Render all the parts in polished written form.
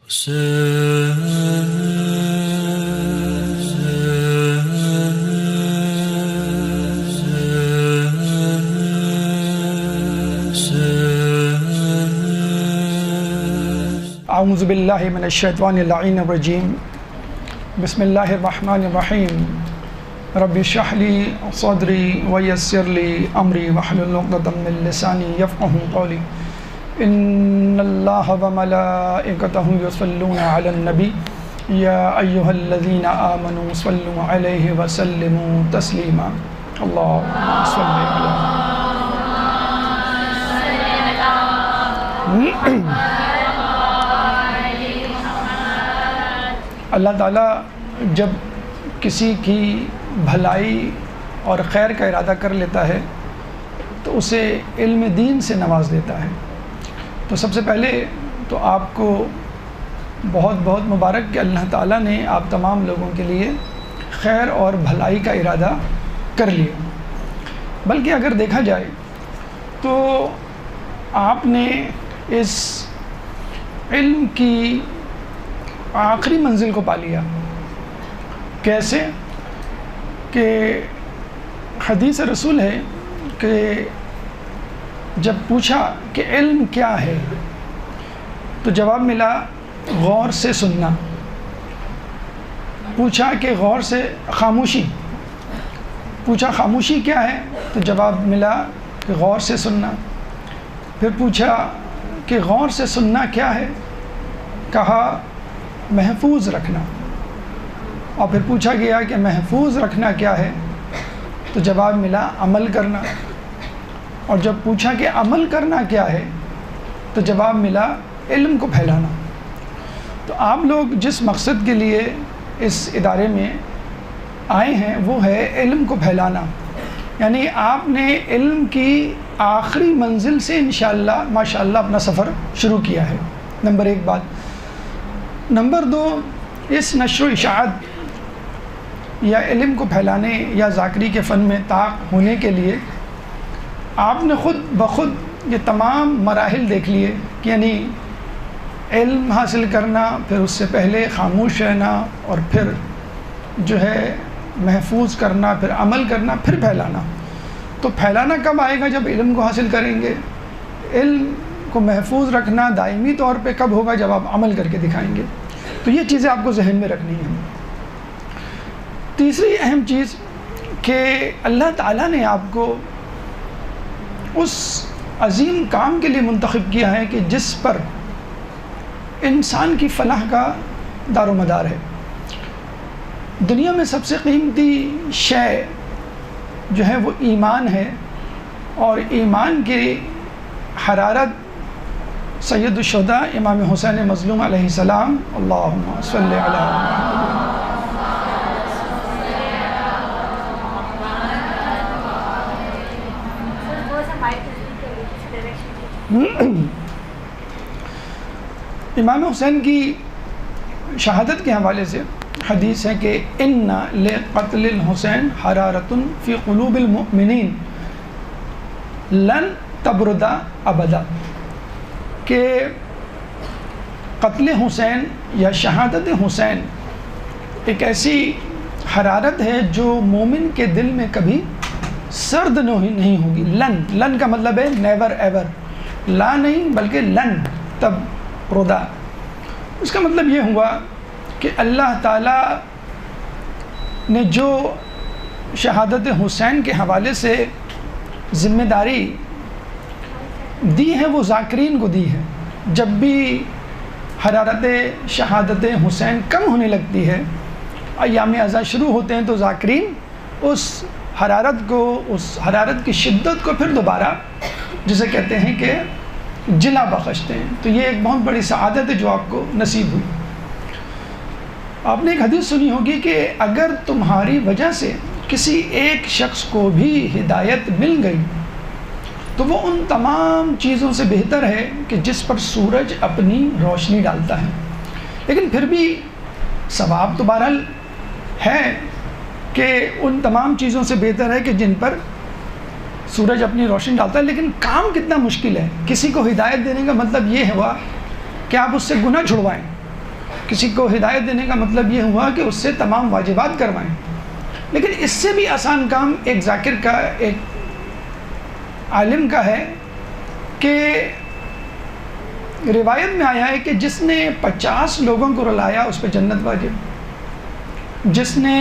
اعوذ باللہ من الشیطان اللعین الرجیم بسم اللہ الرحمن الرحیم رب اشرح لی صدری ویسر لی امری واحلل عقدۃ من لسانی یفقهوا قولی ان اللہ وملائکتہ یصلون علی النبی یا ایہا الذین آمنوا صلوا علیہ وسلموا تسلیما اللہم صل علی اللہ تعالیٰ جب کسی کی بھلائی اور خیر کا ارادہ کر لیتا ہے تو اسے علم دین سے نواز دیتا ہے۔ تو سب سے پہلے تو آپ کو بہت بہت مبارک کہ اللہ تعالیٰ نے آپ تمام لوگوں کے لیے خیر اور بھلائی کا ارادہ کر لیا۔ بلکہ اگر دیکھا جائے تو آپ نے اس علم کی آخری منزل کو پا لیا۔ کیسے کہ حدیث رسول ہے کہ جب پوچھا کہ علم کیا ہے تو جواب ملا غور سے سننا۔ پوچھا کہ غور سے خاموشی، پوچھا خاموشی کیا ہے تو جواب ملا کہ غور سے سننا۔ پھر پوچھا کہ غور سے سننا کیا ہے، کہا محفوظ رکھنا۔ اور پھر پوچھا گیا کہ محفوظ رکھنا کیا ہے تو جواب ملا عمل کرنا۔ اور جب پوچھا کہ عمل کرنا کیا ہے تو جواب ملا علم کو پھیلانا۔ تو آپ لوگ جس مقصد کے لیے اس ادارے میں آئے ہیں وہ ہے علم کو پھیلانا، یعنی آپ نے علم کی آخری منزل سے انشاءاللہ ماشاءاللہ اپنا سفر شروع کیا ہے۔ نمبر ایک بات۔ نمبر دو، اس نشر و اشاعت یا علم کو پھیلانے یا ذاکری کے فن میں طاق ہونے کے لیے آپ نے خود بخود یہ تمام مراحل دیکھ لیے کہ یعنی علم حاصل کرنا، پھر اس سے پہلے خاموش رہنا، اور پھر جو ہے محفوظ کرنا، پھر عمل کرنا، پھر پھیلانا۔ تو پھیلانا کب آئے گا؟ جب علم کو حاصل کریں گے۔ علم کو محفوظ رکھنا دائمی طور پہ کب ہوگا؟ جب آپ عمل کر کے دکھائیں گے۔ تو یہ چیزیں آپ کو ذہن میں رکھنی ہیں۔ تیسری اہم چیز کہ اللہ تعالیٰ نے آپ کو اس عظیم کام کے لیے منتخب کیا ہے کہ جس پر انسان کی فلاح کا دار و مدار ہے۔ دنیا میں سب سے قیمتی شے جو ہے وہ ایمان ہے، اور ایمان کی حرارت سید الشہداء امام حسین مظلوم علیہ السلام اللہم صل علی امام حسین کی شہادت کے حوالے سے حدیث ہے کہ ان لقتل الحسین حرارۃ فی قلوب المؤمنین لن تبرد ابدا، کہ قتل حسین یا شہادت حسین ایک ایسی حرارت ہے جو مومن کے دل میں کبھی سرد نہیں ہوگی۔ لن کا مطلب ہے نیور ایور، لا نہیں بلکہ لن تب ردا۔ اس کا مطلب یہ ہوا کہ اللہ تعالیٰ نے جو شہادت حسین کے حوالے سے ذمہ داری دی ہے وہ ذاکرین کو دی ہے۔ جب بھی حرارت شہادت حسین کم ہونے لگتی ہے، ایام ازاں شروع ہوتے ہیں، تو ذاکرین اس حرارت کی شدت کو پھر دوبارہ جسے کہتے ہیں کہ جلا بخشتے ہیں۔ تو یہ ایک بہت بڑی سعادت ہے جو آپ کو نصیب ہوئی۔ آپ نے ایک حدیث سنی ہوگی کہ اگر تمہاری وجہ سے کسی ایک شخص کو بھی ہدایت مل گئی تو وہ ان تمام چیزوں سے بہتر ہے کہ جس پر سورج اپنی روشنی ڈالتا ہے۔ لیکن پھر بھی ثواب تو بہرحال ہے کہ ان تمام چیزوں سے بہتر ہے کہ جن پر سورج اپنی روشنی ڈالتا ہے۔ لیکن کام کتنا مشکل ہے۔ کسی کو ہدایت دینے کا مطلب یہ ہوا کہ آپ اس سے گناہ چھڑوائیں، کسی کو ہدایت دینے کا مطلب یہ ہوا کہ اس سے تمام واجبات کروائیں، لیکن اس سے بھی آسان کام ایک ذاکر کا، ایک عالم کا ہے کہ روایت میں آیا ہے کہ جس نے 50 لوگوں کو رلایا اس پہ جنت واجب، جس نے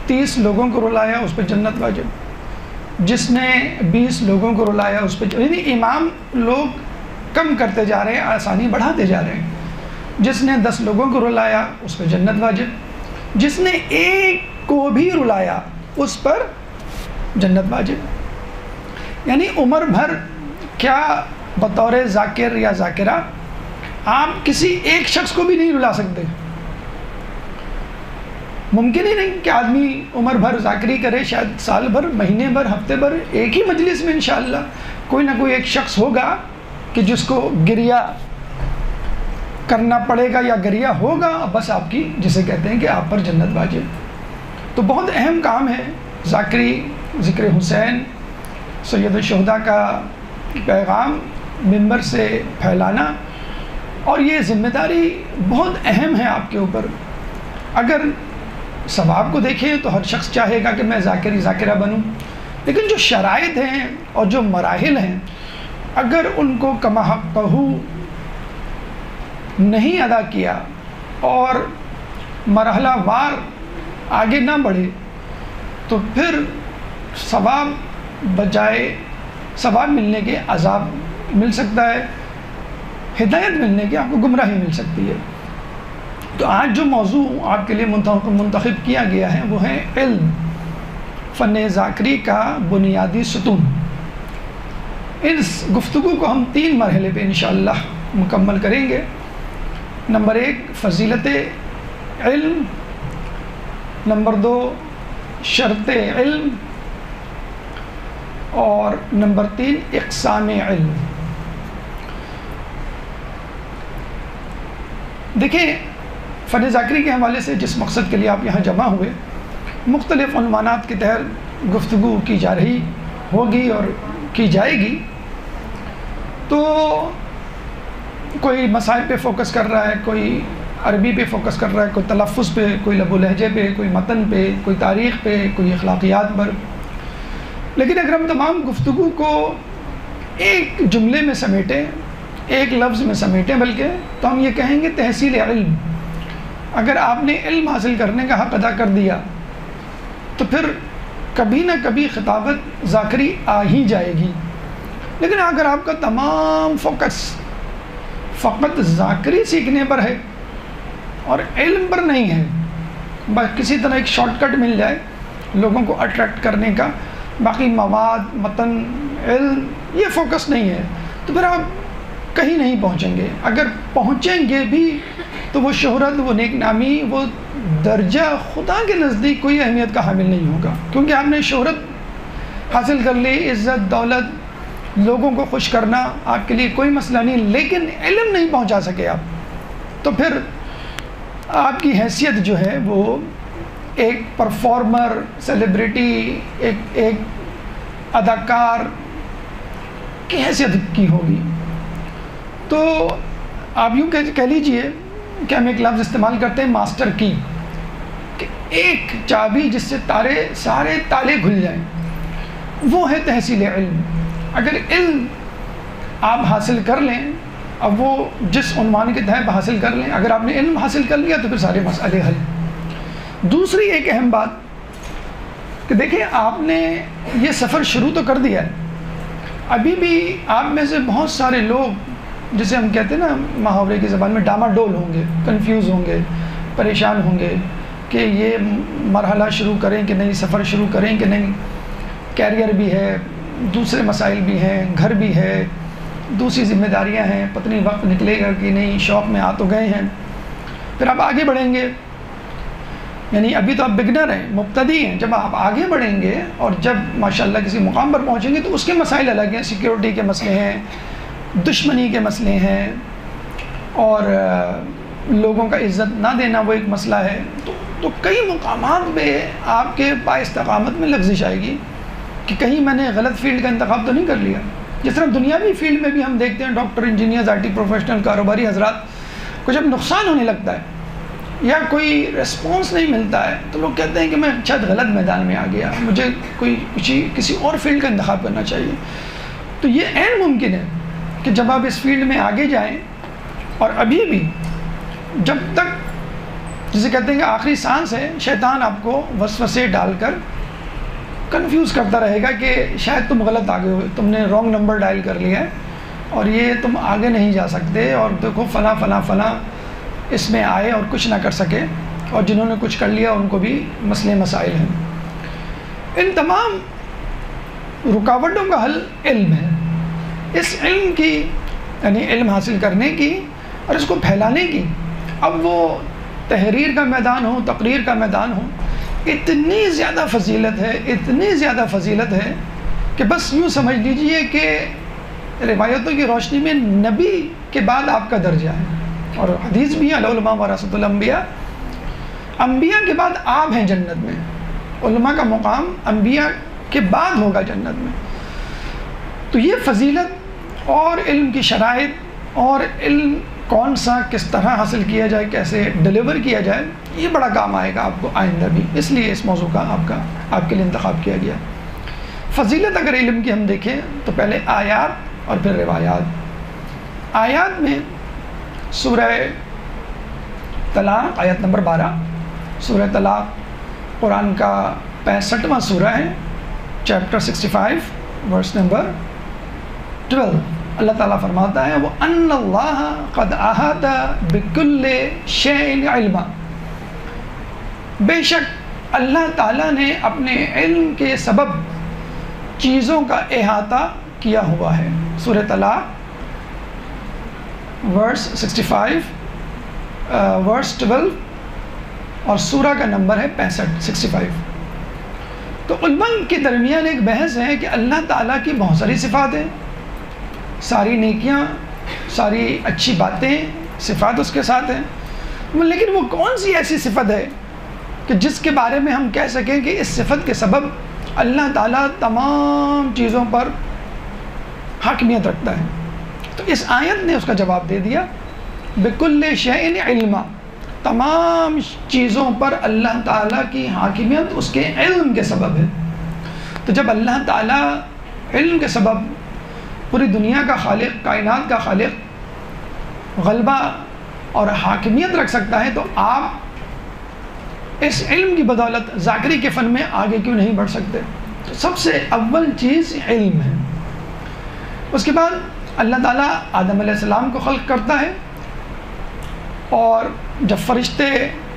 30 لوگوں کو رلایا اس پہ جنت واجب، جس نے 20 لوگوں کو رلایا اس پہ، یعنی امام لوگ کم کرتے جا رہے ہیں، آسانی بڑھاتے جا رہے ہیں. جس نے 10 لوگوں کو رلایا اس پہ جنت واجب، جس نے ایک کو بھی رلایا اس پر جنت واجب. یعنی عمر بھر کیا بطور ذاکر یا ذاکرہ آپ کسی ایک شخص کو بھی نہیں رلا سکتے. ممکن ہی نہیں کہ آدمی عمر بھر ذاکری کرے، شاید سال بھر، مہینے بھر، ہفتے بھر ایک ہی مجلس میں انشاءاللہ کوئی نہ کوئی ایک شخص ہوگا کہ جس کو گریہ کرنا پڑے گا یا گریہ ہوگا بس آپ کی، جسے کہتے ہیں کہ آپ پر جنت واجب. تو بہت اہم کام ہے ذاکری، ذکر حسین سید الشہداء کا پیغام منبر سے پھیلانا، اور یہ ذمہ داری بہت اہم ہے آپ کے اوپر. اگر ثواب کو دیکھیں تو ہر شخص چاہے گا کہ میں ذاکری ذاکرہ بنوں، لیکن جو شرائط ہیں اور جو مراحل ہیں اگر ان کو کما حقہ نہیں ادا کیا اور مرحلہ وار آگے نہ بڑھے تو پھر ثواب بجائے ثواب ملنے کے عذاب مل سکتا ہے، ہدایت ملنے کے آپ کو گمراہی مل سکتی ہے. تو آج جو موضوع آپ کے لیے منتخب کیا گیا ہے وہ ہے علم، فن ذاکری کا بنیادی ستون. اس گفتگو کو ہم 3 مرحلے پہ انشاءاللہ مکمل کریں گے. نمبر 1 فضیلت علم، نمبر 2 شرط علم، اور نمبر 3 اقسام علم. دیکھیں فن ذاکری کے حوالے سے جس مقصد کے لیے آپ یہاں جمع ہوئے، مختلف عنوانات کے تحت گفتگو کی جا رہی ہوگی اور کی جائے گی. تو کوئی مسائل پہ فوکس کر رہا ہے، کوئی عربی پہ فوکس کر رہا ہے، کوئی تلفظ پہ، کوئی لب و لہجے پہ، کوئی متن پہ، کوئی تاریخ پہ، کوئی اخلاقیات پر. لیکن اگر ہم تمام گفتگو کو ایک جملے میں سمیٹیں، ایک لفظ میں سمیٹیں بلکہ، تو ہم یہ کہیں گے تحصیل علم. اگر آپ نے علم حاصل کرنے کا حق ادا کر دیا تو پھر کبھی نہ کبھی خطابت ذاکری آ ہی جائے گی. لیکن اگر آپ کا تمام فوکس فقط ذاکری سیکھنے پر ہے اور علم پر نہیں ہے، بس کسی طرح ایک شارٹ کٹ مل جائے لوگوں کو اٹریکٹ کرنے کا، باقی مواد، متن، علم یہ فوکس نہیں ہے، تو پھر آپ کہیں نہیں پہنچیں گے. اگر پہنچیں گے بھی تو وہ شہرت، وہ نیک نامی، وہ درجہ خدا کے نزدیک کوئی اہمیت کا حامل نہیں ہوگا، کیونکہ آپ نے شہرت حاصل کر لی، عزت، دولت، لوگوں کو خوش کرنا آپ کے لیے کوئی مسئلہ نہیں، لیکن علم نہیں پہنچا سکے آپ، تو پھر آپ کی حیثیت جو ہے وہ ایک پرفارمر، سیلیبریٹی، ایک اداکار کی حیثیت کی ہوگی. تو آپ یوں کہہ لیجئے کہ ہم ایک لفظ استعمال کرتے ہیں ماسٹر کی، کہ ایک چابی جس سے سارے تالے کھل جائیں، وہ ہے تحصیل علم. اگر علم آپ حاصل کر لیں، اب وہ جس عنوان کے تحت حاصل کر لیں، اگر آپ نے علم حاصل کر لیا تو پھر سارے مسئلے حل. دوسری ایک اہم بات کہ دیکھیں آپ نے یہ سفر شروع تو کر دیا ہے، ابھی بھی آپ میں سے بہت سارے لوگ جسے ہم کہتے ہیں نا محاورے کی زبان میں ڈاما ڈول ہوں گے، کنفیوز ہوں گے، پریشان ہوں گے کہ یہ مرحلہ شروع کریں کہ نہیں، سفر شروع کریں کہ نہیں. کیریئر بھی ہے، دوسرے مسائل بھی ہیں، گھر بھی ہے، دوسری ذمہ داریاں ہیں، پتہ نہیں وقت نکلے گا کہ نہیں، شوق میں آ تو گئے ہیں. پھر آپ آگے بڑھیں گے، یعنی ابھی تو آپ بگنر ہیں، مبتدی ہیں. جب آپ آگے بڑھیں گے اور جب ماشاءاللہ کسی مقام پر پہنچیں گے تو اس کے مسائل الگ ہیں، سیکیورٹی کے مسئلے ہیں، دشمنی کے مسئلے ہیں، اور لوگوں کا عزت نہ دینا وہ ایک مسئلہ ہے. تو کئی مقامات پہ آپ کے بااستقامت میں لغزش آئے گی کہ کہیں میں نے غلط فیلڈ کا انتخاب تو نہیں کر لیا. جس طرح دنیاوی فیلڈ میں بھی ہم دیکھتے ہیں doctor, engineers, I T professional, کاروباری حضرات کو جب نقصان ہونے لگتا ہے یا کوئی ریسپانس نہیں ملتا ہے تو لوگ کہتے ہیں کہ میں شاید غلط میدان میں آ گیا، مجھے کسی اور فیلڈ کا انتخاب کرنا چاہیے۔ تو یہ عین ممکن ہے کہ جب آپ اس فیلڈ میں آگے جائیں اور ابھی بھی جب تک جسے کہتے ہیں کہ آخری سانس ہے، شیطان آپ کو وسوسے ڈال کر کنفیوز کرتا رہے گا کہ شاید تم غلط آگے ہوئے، تم نے رانگ نمبر ڈائل کر لیا ہے اور یہ تم آگے نہیں جا سکتے، اور دیکھو فلاں فلاں فلاں اس میں آئے اور کچھ نہ کر سکے، اور جنہوں نے کچھ کر لیا ان کو بھی مسئلے مسائل ہیں۔ ان تمام رکاوٹوں کا حل علم ہے۔ اس علم کی یعنی علم حاصل کرنے کی اور اس کو پھیلانے کی، اب وہ تحریر کا میدان ہو، تقریر کا میدان ہو، اتنی زیادہ فضیلت ہے، اتنی زیادہ فضیلت ہے کہ بس یوں سمجھ لیجئے کہ روایتوں کی روشنی میں نبی کے بعد آپ کا درجہ ہے، اور حدیث بھی ہے العلماء ورثۃ الانبیاء، انبیاء کے بعد آپ ہیں جنت میں، علماء کا مقام انبیاء کے بعد ہوگا جنت میں۔ تو یہ فضیلت اور علم کی شرائط اور علم کون سا کس طرح حاصل کیا جائے، کیسے ڈیلیور کیا جائے، یہ بڑا کام آئے گا آپ کو آئندہ بھی، اس لیے اس موضوع کا آپ کے لیے انتخاب کیا گیا۔ فضیلت اگر علم کی ہم دیکھیں تو پہلے آیات اور پھر روایات۔ آیات میں سورہ طلاق آیت نمبر 12، سورہ طلاق قرآن کا 65واں سورہ ہے، چیپٹر 65 ورس نمبر 12۔ اللہ تعالیٰ فرماتا ہے وَأَنَّ اللَّهَ قَدْ أَحَاطَ بِكُلِّ شَيْءٍ عِلْمًا، بے شک اللہ تعالیٰ نے اپنے علم کے سبب چیزوں کا احاطہ کیا ہوا ہے۔ سورہ طلاق ورس 65 ورس 12 اور سورہ کا نمبر ہے 65۔ تو علماء کے درمیان ایک بحث ہے کہ اللہ تعالیٰ کی بہت ساری صفات ہیں، ساری نیکیاں، ساری اچھی باتیں، صفات اس کے ساتھ ہیں، لیکن وہ کون سی ایسی صفت ہے کہ جس کے بارے میں ہم کہہ سکیں کہ اس صفت کے سبب اللہ تعالیٰ تمام چیزوں پر حاکمیت رکھتا ہے؟ تو اس آیت نے اس کا جواب دے دیا، بِكُلِّ شَيْءٍ عِلْمًا، تمام چیزوں پر اللہ تعالیٰ کی حاکمیت اس کے علم کے سبب ہے۔ تو جب اللہ تعالیٰ علم کے سبب پوری دنیا کا خالق، کائنات کا خالق غلبہ اور حاکمیت رکھ سکتا ہے، تو آپ اس علم کی بدولت ذاکری کے فن میں آگے کیوں نہیں بڑھ سکتے؟ تو سب سے اول چیز علم ہے۔ اس کے بعد اللہ تعالیٰ آدم علیہ السلام کو خلق کرتا ہے، اور جب فرشتے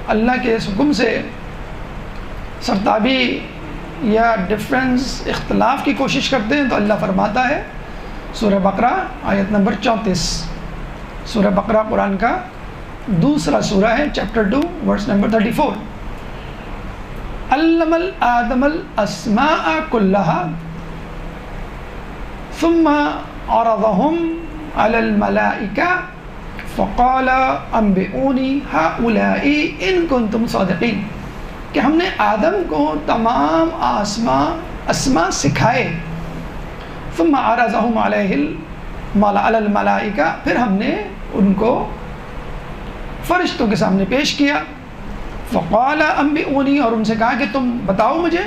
اللہ کے اس حکم سے سرتابی یا ڈفرینس اختلاف کی کوشش کرتے ہیں تو اللہ فرماتا ہے، سورہ بقرہ آیت نمبر 34، سورہ بقرہ قرآن کا دوسرا سورہ ہے، چیپٹر 2 ورس نمبر 34، علم آدم الاسماء كلها ثم عرضهم على الملائكة فقال انبئوني هؤلاء ان كنتم صادقين، کہ ہم نے آدم کو تمام اسماء سکھائے، ثم عرضهم على الملائكة، پھر ہم نے ان کو فرشتوں کے سامنے پیش کیا، فقال انبئونی، اور ان سے کہا کہ تم بتاؤ مجھے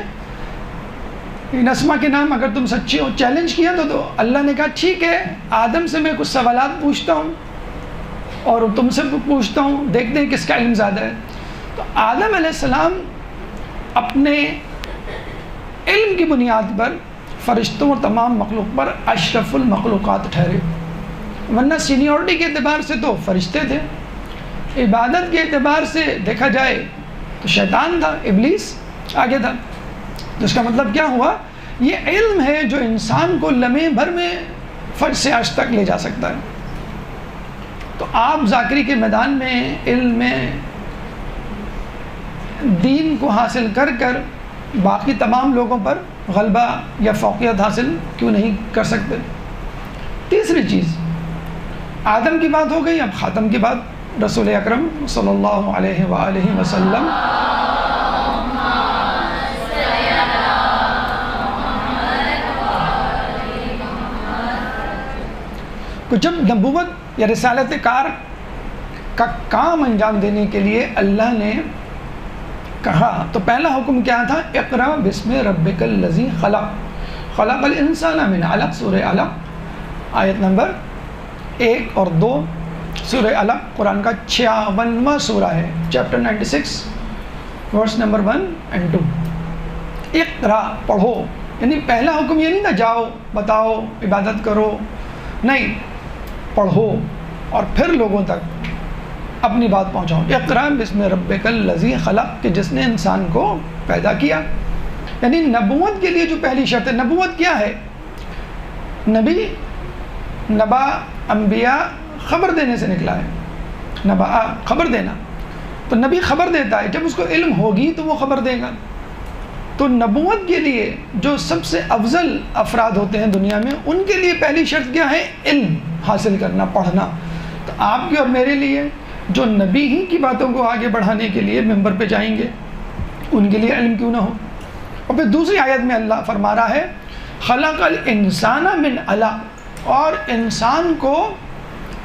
ان اسماء کے نام، اگر تم سچے ہو۔ چیلنج کیا تو اللہ نے کہا ٹھیک ہے، آدم سے میں کچھ سوالات پوچھتا ہوں اور تم سے پوچھتا ہوں، دیکھتے ہیں کس کا علم زیادہ ہے۔ تو آدم علیہ السلام اپنے علم کی بنیاد پر فرشتوں اور تمام مخلوق پر اشرف المخلوقات ٹھہرے، ورنہ سینیورٹی کے اعتبار سے تو فرشتے تھے، عبادت کے اعتبار سے دیکھا جائے تو شیطان تھا، ابلیس آگے تھا۔ تو اس کا مطلب کیا ہوا؟ یہ علم ہے جو انسان کو لمحے بھر میں فرض سے عرش تک لے جا سکتا ہے۔ تو آپ ذاکری کے میدان میں علم میں دین کو حاصل کر کر باقی تمام لوگوں پر غلبہ یا فوقیت حاصل کیوں نہیں کر سکتے؟ تیسری چیز، آدم کی بات ہو گئی، اب خاتم کی بات، رسول اکرم صلی اللہ علیہ وآلہ وسلم۔ تو جب نبوت یا رسالت کار کا کام انجام دینے کے لیے اللہ نے کہا تو پہلا حکم کیا تھا؟ اقرا بسم ربک الذی خلق خلق الانسان من علق، سورہ علق آیت نمبر 1 اور 2۔ سورہ علق قرآن کا 56واں سورہ ہے، چیپٹر 96 ورس نمبر 1 اور 2۔ اقرا پڑھو، یعنی پہلا حکم یہ نہیں تھا جاؤ بتاؤ عبادت کرو، نہیں، پڑھو اور پھر لوگوں تک اپنی بات پہنچاؤ۔ اقرا بسم ربک الذی خلق، کہ جس نے انسان کو پیدا کیا۔ یعنی نبوت کے لیے جو پہلی شرط ہے، نبوت کیا ہے؟ نبی، نبا، انبیاء خبر دینے سے نکلا ہے، نبا خبر دینا، تو نبی خبر دیتا ہے، جب اس کو علم ہوگی تو وہ خبر دے گا۔ تو نبوت کے لیے جو سب سے افضل افراد ہوتے ہیں دنیا میں، ان کے لیے پہلی شرط کیا ہے؟ علم حاصل کرنا، پڑھنا۔ تو آپ کے اور میرے لیے جو نبی ہی کی باتوں کو آگے بڑھانے کے لیے ممبر پہ جائیں گے، ان کے لیے علم کیوں نہ ہو؟ اور پھر دوسری آیت میں اللہ فرما رہا ہے خلق الانسان من علق، اور انسان کو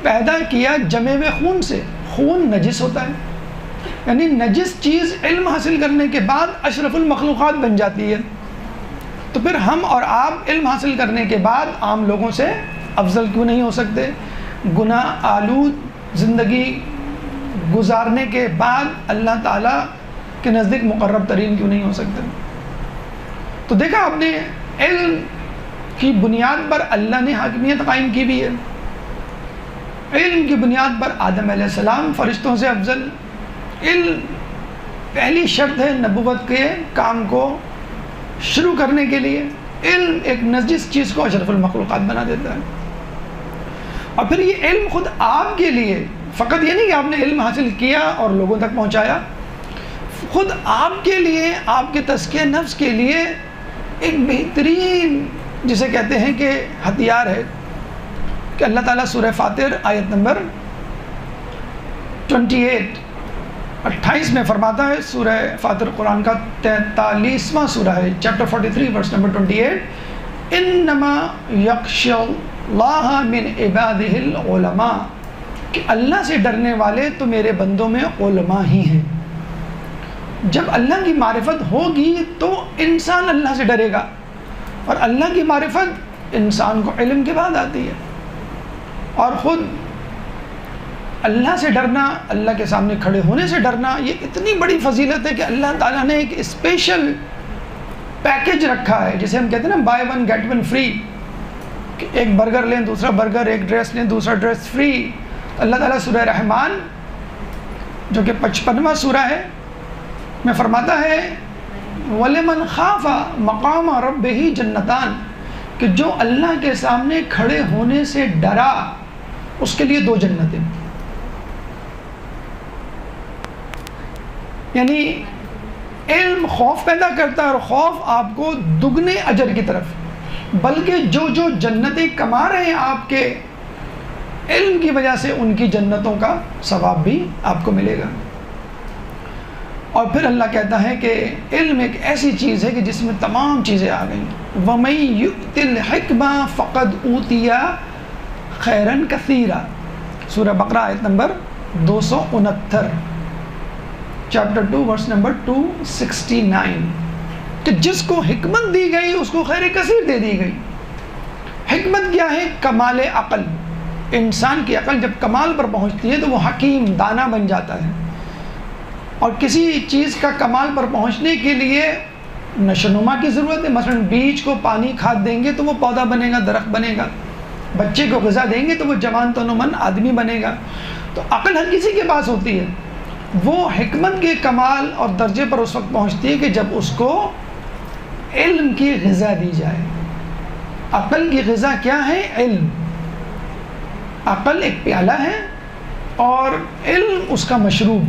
پیدا کیا جمے ہوئے خون سے۔ خون نجس ہوتا ہے، یعنی نجس چیز علم حاصل کرنے کے بعد اشرف المخلوقات بن جاتی ہے۔ تو پھر ہم اور آپ علم حاصل کرنے کے بعد عام لوگوں سے افضل کیوں نہیں ہو سکتے؟ گناہ آلود زندگی گزارنے کے بعد اللہ تعالیٰ کے نزدیک مقرب ترین کیوں نہیں ہو سکتے؟ تو دیکھا آپ نے، علم کی بنیاد پر اللہ نے حاکمیت قائم کی بھی ہے۔ علم کی بنیاد پر آدم علیہ السلام فرشتوں سے افضل۔ علم پہلی شرط ہے نبوت کے کام کو شروع کرنے کے لیے۔ علم ایک نجس چیز کو اشرف المخلوقات بنا دیتا ہے۔ اور پھر یہ علم خود آپ کے لیے، فقط یہ نہیں کہ آپ نے علم حاصل کیا اور لوگوں تک پہنچایا، خود آپ کے لیے، آپ کے تزکیہ نفس کے لیے ایک بہترین، جسے کہتے ہیں کہ ہتھیار ہے، کہ اللہ تعالیٰ سورہ فاطر آیت نمبر 28 میں فرماتا ہے، سورہ فاطر قرآن کا 43واں سورہ ہے، چیپٹر 43 ورس نمبر 28، انما یخشی اللہ من عبادہ العلماء، کہ اللہ سے ڈرنے والے تو میرے بندوں میں علماء ہی ہیں۔ جب اللہ کی معرفت ہوگی تو انسان اللہ سے ڈرے گا، اور اللہ کی معرفت انسان کو علم کے بعد آتی ہے۔ اور خود اللہ سے ڈرنا، اللہ کے سامنے کھڑے ہونے سے ڈرنا، یہ اتنی بڑی فضیلت ہے کہ اللہ تعالیٰ نے ایک اسپیشل پیکج رکھا ہے، جسے ہم کہتے ہیں نا buy one get one free, کہ ایک برگر لیں دوسرا برگر، ایک ڈریس لیں دوسرا ڈریس فری۔ اللہ تعالیٰ سورہ رحمان جو کہ 55واں سورہ ہے میں فرماتا ہے وَلِمَنْ خَافَ مَقَامَ رَبِّهِ جَنَّتَانِ، کہ جو اللہ کے سامنے کھڑے ہونے سے ڈرا اس کے لیے 2 جنتیں۔ یعنی علم خوف پیدا کرتا ہے، اور خوف آپ کو دگنے اجر کی طرف، بلکہ جو جو جنتیں کما رہے ہیں آپ کے علم کی وجہ سے، ان کی جنتوں کا ثواب بھی آپ کو ملے گا۔ اور پھر اللہ کہتا ہے کہ علم ایک ایسی چیز ہے کہ جس میں تمام چیزیں آ گئیں۔ وَمَن يُؤْتِ الْحِكْمَةَ فَقَدْ أُوتِيَ خَيْرًا كَثِيرًا، سورہ بقرہ آیت نمبر 269، چیپٹر 2 ورس نمبر 269، کہ جس کو حکمت دی گئی اس کو خیر کثیر دے دی گئی۔ حکمت کیا ہے؟ کمال عقل۔ انسان کی عقل جب کمال پر پہنچتی ہے تو وہ حکیم، دانا بن جاتا ہے۔ اور کسی چیز کا کمال پر پہنچنے کے لیے نشوونما کی ضرورت ہے۔ مثلا بیج کو پانی کھاد دیں گے تو وہ پودا بنے گا، درخت بنے گا۔ بچے کو غذا دیں گے تو وہ جوان تنومند آدمی بنے گا۔ تو عقل ہر کسی کے پاس ہوتی ہے، وہ حکمت کے کمال اور درجے پر اس وقت پہنچتی ہے کہ جب اس کو علم کی غذا دی جائے۔ عقل کی غذا کیا ہے؟ علم۔ عقل ایک پیالہ ہے اور علم اس کا مشروب۔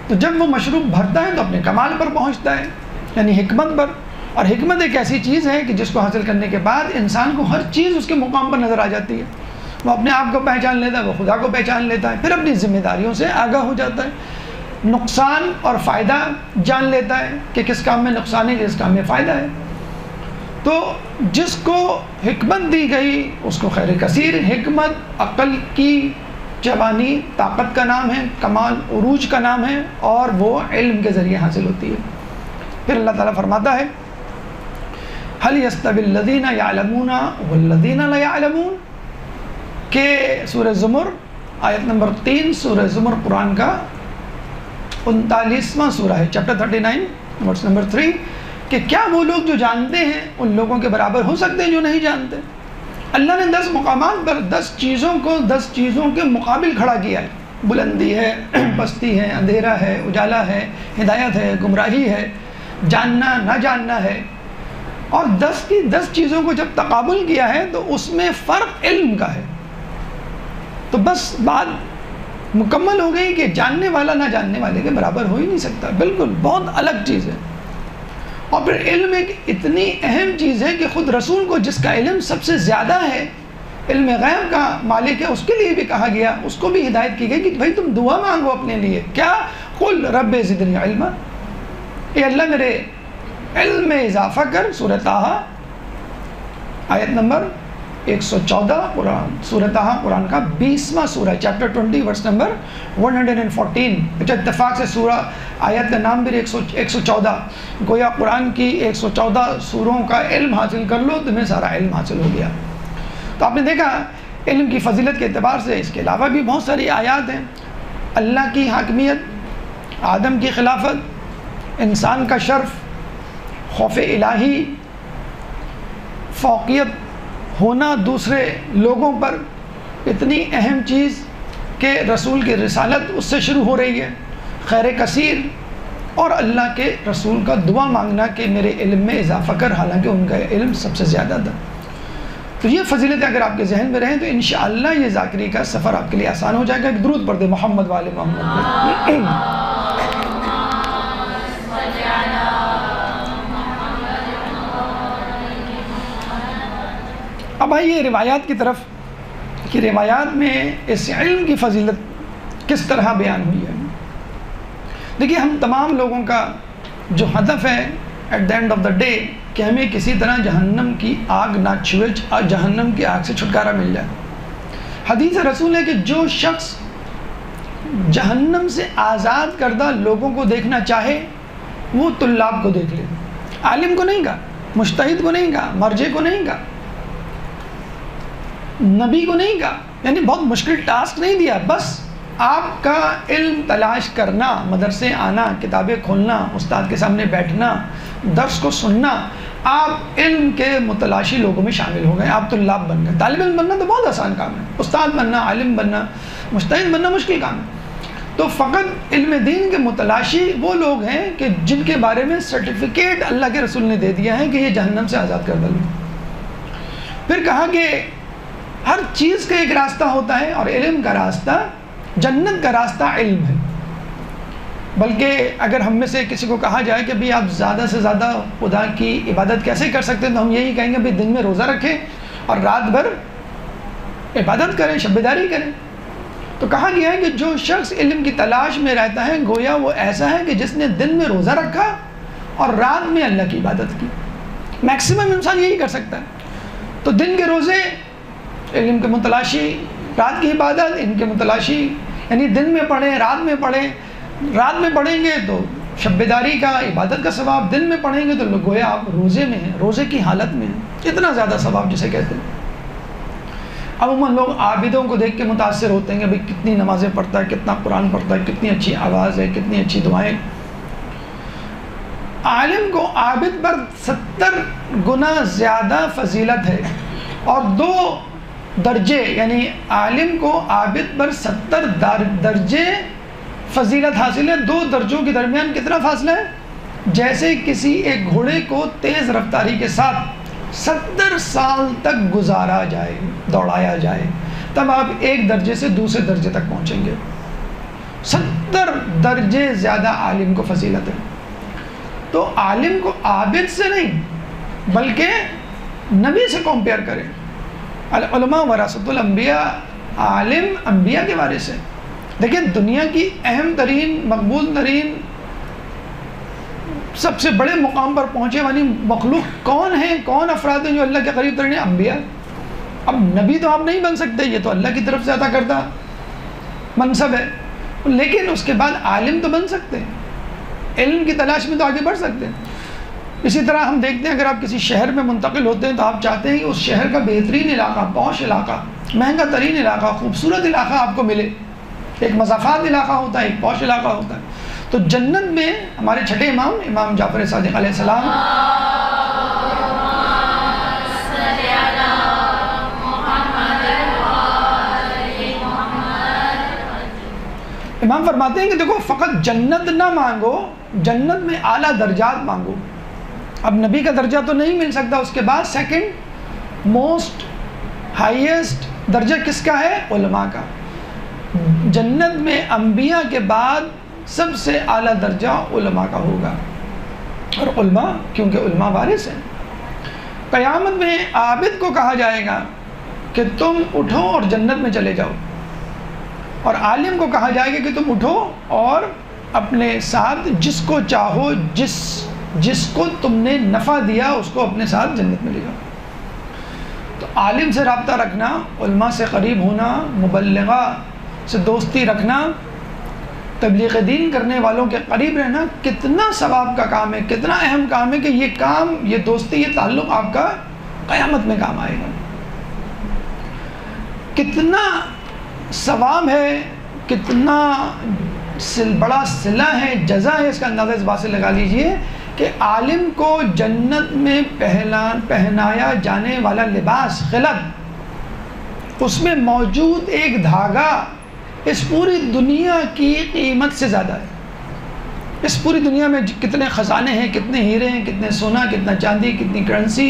تو جب وہ مشروب بھرتا ہے تو اپنے کمال پر پہنچتا ہے، یعنی حکمت پر۔ اور حکمت ایک ایسی چیز ہے کہ جس کو حاصل کرنے کے بعد انسان کو ہر چیز اس کے مقام پر نظر آ جاتی ہے۔ وہ اپنے آپ کو پہچان لیتا ہے، وہ خدا کو پہچان لیتا ہے، پھر اپنی ذمہ داریوں سے آگاہ ہو جاتا ہے، نقصان اور فائدہ جان لیتا ہے کہ کس کام میں نقصان ہے، کس کام میں فائدہ ہے۔ تو جس کو حکمت دی گئی اس کو خیر کثیر۔ حکمت عقل کی جوانی طاقت کا نام ہے، کمال عروج کا نام ہے، اور وہ علم کے ذریعے حاصل ہوتی ہے۔ پھر اللہ تعالیٰ فرماتا ہے هل يستوي الذين يعلمون والذين لا يعلمون، کہ سورہ زمر آیت نمبر 3، سورہ زمر قرآن کا 39واں سورہ ہے، چیپٹر 39 ورس نمبر 3، کہ کیا وہ لوگ جو جانتے ہیں ان لوگوں کے برابر ہو سکتے ہیں جو نہیں جانتے؟ اللہ نے 10 مقامات پر 10 چیزوں کو 10 چیزوں کے مقابل کھڑا کیا ہے، بلندی ہے، پستی ہے، اندھیرا ہے، اجالا ہے، ہدایت ہے، گمراہی ہے، جاننا نہ جاننا ہے، اور 10 کی 10 چیزوں کو جب تقابل کیا ہے تو اس میں فرق علم کا ہے۔ تو بس بات مکمل ہو گئی کہ جاننے والا نہ جاننے والے کے برابر ہو ہی نہیں سکتا، بالکل بہت الگ چیز ہے۔ اور پھر علم ایک اتنی اہم چیز ہے کہ خود رسول کو جس کا علم سب سے زیادہ ہے، علم غیب کا مالک ہے، اس کے لیے بھی کہا گیا، اس کو بھی ہدایت کی گئی کہ بھائی تم دعا مانگو اپنے لیے، کیا قل رب زدنی علما، اے اللہ میرے علم میں اضافہ کر۔ سورہ طٰہٰ آیت نمبر 114 قرآن، سورہ طٰہٰ قرآن کا 20واں سورہ، چیپٹر 20 ورس نمبر 114۔ اچھا اتفاق سے سورہ آیت کا نام بھی 114، گویا قرآن کی 114 سوروں کا علم حاصل کر لو تمہیں سارا علم حاصل ہو گیا۔ تو آپ نے دیکھا علم کی فضیلت کے اعتبار سے اس کے علاوہ بھی بہت ساری آیات ہیں، اللہ کی حاکمیت، آدم کی خلافت، انسان کا شرف، خوف الہی، فوقیت ہونا دوسرے لوگوں پر، اتنی اہم چیز کہ رسول کی رسالت اس سے شروع ہو رہی ہے، خیر کثیر، اور اللہ کے رسول کا دعا مانگنا کہ میرے علم میں اضافہ کر، حالانکہ ان کا علم سب سے زیادہ تھا۔ تو یہ فضیلتیں اگر آپ کے ذہن میں رہیں تو انشاءاللہ یہ ذاکری کا سفر آپ کے لیے آسان ہو جائے گا۔ درود پڑھ دے محمد والے محمد پہ۔ اب آئیے روایات کی طرف کہ روایات میں اس علم کی فضیلت کس طرح بیان ہوئی ہے۔ دیکھیے ہم تمام لوگوں کا جو ہدف ہے at the end of the day کہ ہمیں کسی طرح جہنم کی آگ نہ چھوئے، جہنم کی آگ سے چھٹکارا مل جائے۔ حدیث رسول ہے کہ جو شخص جہنم سے آزاد کردہ لوگوں کو دیکھنا چاہے وہ طلاب کو دیکھ لے، عالم کو نہیں کہا، مجتہد کو نہیں کہا، مرجع کو نہیں کہا، نبی کو نہیں کہا، یعنی بہت مشکل ٹاسک نہیں دیا، بس آپ کا علم تلاش کرنا، مدرسے آنا، کتابیں کھولنا، استاد کے سامنے بیٹھنا، درس کو سننا، آپ علم کے متلاشی لوگوں میں شامل ہو گئے، آپ طلاب بن گئے۔ طالب علم بننا تو بہت آسان کام ہے، استاد بننا، عالم بننا، مجتہد بننا مشکل کام ہے۔ تو فقط علم دین کے متلاشی وہ لوگ ہیں کہ جن کے بارے میں سرٹیفکیٹ اللہ کے رسول نے دے دیا ہے کہ یہ جہنم سے آزاد کردہ لوگ۔ پھر کہا کہ ہر چیز کا ایک راستہ ہوتا ہے اور علم کا راستہ، جنت کا راستہ علم ہے۔ بلکہ اگر ہم میں سے کسی کو کہا جائے کہ بھئی آپ زیادہ سے زیادہ خدا کی عبادت کیسے کر سکتے ہیں، تو ہم یہی کہیں گے بھئی دن میں روزہ رکھیں اور رات بھر عبادت کریں، شب بیداری کریں۔ تو کہا گیا ہے کہ جو شخص علم کی تلاش میں رہتا ہے گویا وہ ایسا ہے کہ جس نے دن میں روزہ رکھا اور رات میں اللہ کی عبادت کی۔ میکسیمم انسان یہی کر سکتا ہے۔ تو دن کے روزے علم کے متلاشی، رات کی عبادت ان کے متلاشی، یعنی دن میں پڑھیں، رات میں پڑھیں، رات میں پڑھیں گے تو شب بیداری کا، عبادت کا ثواب، دن میں پڑھیں گے تو گویا آپ روزے میں ہیں، روزے کی حالت میں ہیں، اتنا زیادہ ثواب جسے کہتے ہیں۔ عموماً لوگ عابدوں کو دیکھ کے متاثر ہوتے ہیں کہ بھئی کتنی نمازیں پڑھتا ہے، کتنا قرآن پڑھتا ہے، کتنی اچھی آواز ہے، کتنی اچھی دعائیں۔ عالم کو عابد پر 70 گنا زیادہ فضیلت ہے، اور 2 درجے، یعنی عالم کو عابد پر 70 درجے فضیلت حاصل ہے۔ 2 درجوں کے درمیان کتنا فاصلہ ہے؟ جیسے کسی ایک گھوڑے کو تیز رفتاری کے ساتھ 70 سال تک گزارا جائے، دوڑایا جائے، تب آپ ایک درجے سے دوسرے درجے تک پہنچیں گے۔ 70 درجے زیادہ عالم کو فضیلت ہے۔ تو عالم کو عابد سے نہیں بلکہ نبی سے کمپیئر کریں۔ علماء ورثۃ الانبیاء، عالم انبیاء کے وارث ہیں۔ دیکھیں دنیا کی اہم ترین، مقبول ترین، سب سے بڑے مقام پر پہنچے والی مخلوق کون ہے، کون افراد ہیں جو اللہ کے قریب ترین ہیں؟ انبیاء۔ اب نبی تو آپ نہیں بن سکتے، یہ تو اللہ کی طرف سے عطا کردہ منصب ہے، لیکن اس کے بعد عالم تو بن سکتے ہیں، علم کی تلاش میں تو آگے بڑھ سکتے ہیں۔ اسی طرح ہم دیکھتے ہیں اگر آپ کسی شہر میں منتقل ہوتے ہیں تو آپ چاہتے ہیں کہ اس شہر کا بہترین علاقہ، پوش علاقہ، مہنگا ترین علاقہ، خوبصورت علاقہ آپ کو ملے۔ ایک مضافات علاقہ ہوتا ہے، ایک پوش علاقہ ہوتا ہے۔ تو جنت میں ہمارے چھٹے امام جعفر صادق علیہ السلام امام فرماتے ہیں کہ دیکھو فقط جنت نہ مانگو، جنت میں اعلیٰ درجات مانگو۔ اب نبی کا درجہ تو نہیں مل سکتا، اس کے بعد سیکنڈ موسٹ ہائیسٹ درجہ کس کا ہے؟ علماء کا۔ جنت میں انبیاء کے بعد سب سے اعلیٰ درجہ علماء کا ہوگا، اور علماء کیونکہ علماء وارث ہیں۔ قیامت میں عابد کو کہا جائے گا کہ تم اٹھو اور جنت میں چلے جاؤ، اور عالم کو کہا جائے گا کہ تم اٹھو اور اپنے ساتھ جس کو چاہو، جس کو تم نے نفع دیا اس کو اپنے ساتھ جنت میں لے جاؤ۔ تو عالم سے رابطہ رکھنا، علماء سے قریب ہونا، مبلغہ سے دوستی رکھنا، تبلیغ دین کرنے والوں کے قریب رہنا کتنا ثواب کا کام ہے، کتنا اہم کام ہے کہ یہ کام، یہ دوستی، یہ تعلق آپ کا قیامت میں کام آئے گا۔ کتنا ثواب ہے، کتنا بڑا صلہ ہے، جزا ہے، اس کا اندازہ اس بات سے لگا لیجئے کہ عالم کو جنت میں پہنایا جانے والا لباس خلعت، اس میں موجود ایک دھاگا اس پوری دنیا کی قیمت سے زیادہ ہے۔ اس پوری دنیا میں کتنے خزانے ہیں، کتنے ہیرے ہیں، کتنے سونا، کتنا چاندی، کتنی کرنسی،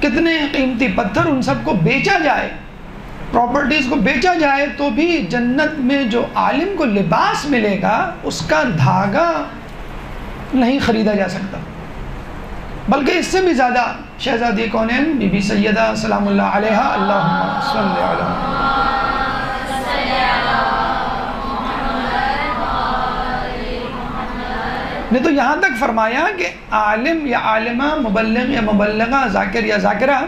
کتنے قیمتی پتھر، ان سب کو بیچا جائے، پراپرٹیز کو بیچا جائے، تو بھی جنت میں جو عالم کو لباس ملے گا اس کا دھاگا نہیں خریدا جا سکتا۔ بلکہ اس سے بھی زیادہ شہزادی کونین بی بی سیدہ سلام اللہ علیہا، اللہم صلی علیہ، نے تو یہاں تک فرمایا کہ عالم یا عالمہ، مبلغ یا مبلغہ، ذاکر یا ذاکرہ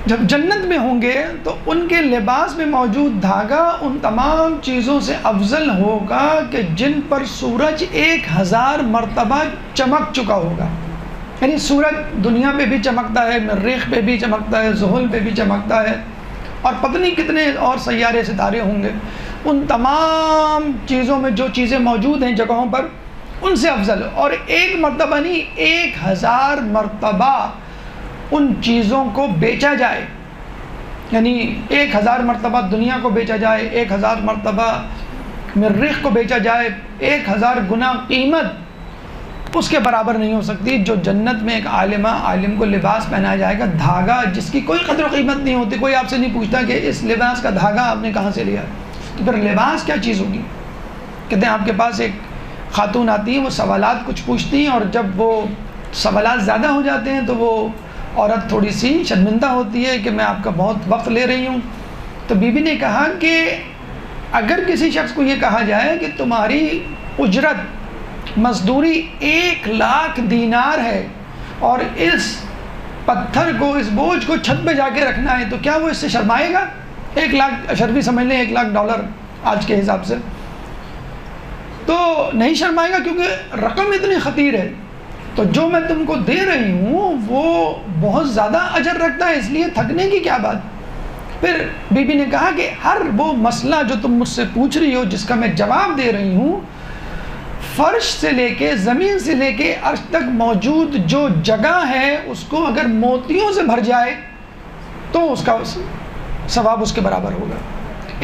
جب جنت میں ہوں گے تو ان کے لباس میں موجود دھاگا ان تمام چیزوں سے افضل ہوگا کہ جن پر سورج 1000 مرتبہ چمک چکا ہوگا۔ یعنی سورج دنیا پہ بھی چمکتا ہے، مریخ پہ بھی چمکتا ہے، زحل پہ بھی چمکتا ہے، اور پتہ نہیں کتنے اور سیارے ستارے ہوں گے، ان تمام چیزوں میں جو چیزیں موجود ہیں جگہوں پر ان سے افضل، اور ایک مرتبہ نہیں 1000 مرتبہ ان چیزوں کو بیچا جائے، یعنی 1000 مرتبہ دنیا کو بیچا جائے، 1000 مرتبہ مریخ کو بیچا جائے، 1000 گنا قیمت اس کے برابر نہیں ہو سکتی جو جنت میں ایک عالم کو لباس پہنایا جائے گا، دھاگا جس کی کوئی قدر و قیمت نہیں ہوتی۔ کوئی آپ سے نہیں پوچھتا کہ اس لباس کا دھاگا آپ نے کہاں سے لیا، تو پھر لباس کیا چیز ہوگی؟ کہتے ہیں آپ کے پاس ایک خاتون آتی ہیں، وہ سوالات کچھ پوچھتی ہیں، اور جب وہ سوالات زیادہ ہو جاتے ہیں تو وہ عورت تھوڑی سی شرمندہ ہوتی ہے کہ میں آپ کا بہت وقت لے رہی ہوں۔ تو بی بی نے کہا کہ اگر کسی شخص کو یہ کہا جائے کہ تمہاری اجرت، مزدوری 1,00,000 دینار ہے، اور اس پتھر کو، اس بوجھ کو چھت پہ جا کے رکھنا ہے، تو کیا وہ اس سے شرمائے گا؟ 1,00,000 اشرفی سمجھ لیں، $1,00,000 آج کے حساب سے، تو نہیں شرمائے گا کیونکہ رقم اتنی خطیر ہے۔ تو جو میں تم کو دے رہی ہوں وہ بہت زیادہ اجر رکھتا ہے، اس لیے تھکنے کی کیا بات۔ پھر بی بی نے کہا کہ ہر وہ مسئلہ جو تم مجھ سے پوچھ رہی ہو، جس کا میں جواب دے رہی ہوں، فرش سے لے کے زمین سے لے کے عرش تک موجود جو جگہ ہے اس کو اگر موتیوں سے بھر جائے تو اس کا ثواب اس کے برابر ہوگا۔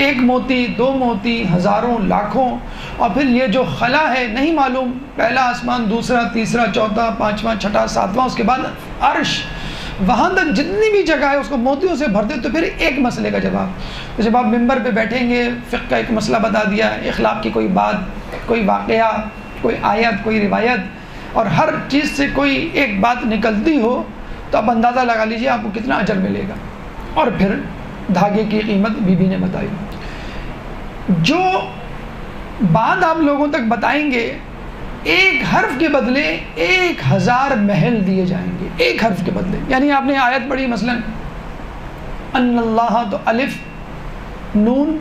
1 موتی، 2 موتی، ہزاروں، لاکھوں، اور پھر یہ جو خلا ہے نہیں معلوم، پہلا آسمان، دوسرا، تیسرا، چوتھا، 5واں، 6واں، 7واں، اس کے بعد عرش، وہاں تک جتنی بھی جگہ ہے اس کو موتیوں سے بھر دے تو پھر ایک مسئلے کا جواب۔ جب آپ ممبر پہ بیٹھیں گے، فقہ کا ایک مسئلہ بتا دیا، اخلاق کی کوئی بات، کوئی واقعہ، کوئی آیت، کوئی روایت، اور ہر چیز سے کوئی ایک بات نکلتی ہو تو آپ اندازہ لگا لیجئے آپ کو کتنا اجر ملے گا۔ اور پھر دھاگے کی قیمت بی بی نے بتائی۔ جو بات آپ لوگوں تک بتائیں گے، ایک حرف کے بدلے 1000 محل دیے جائیں گے، ایک حرف کے بدلے۔ یعنی آپ نے آیت پڑھی مثلا ان اللہ، تو الف، نون،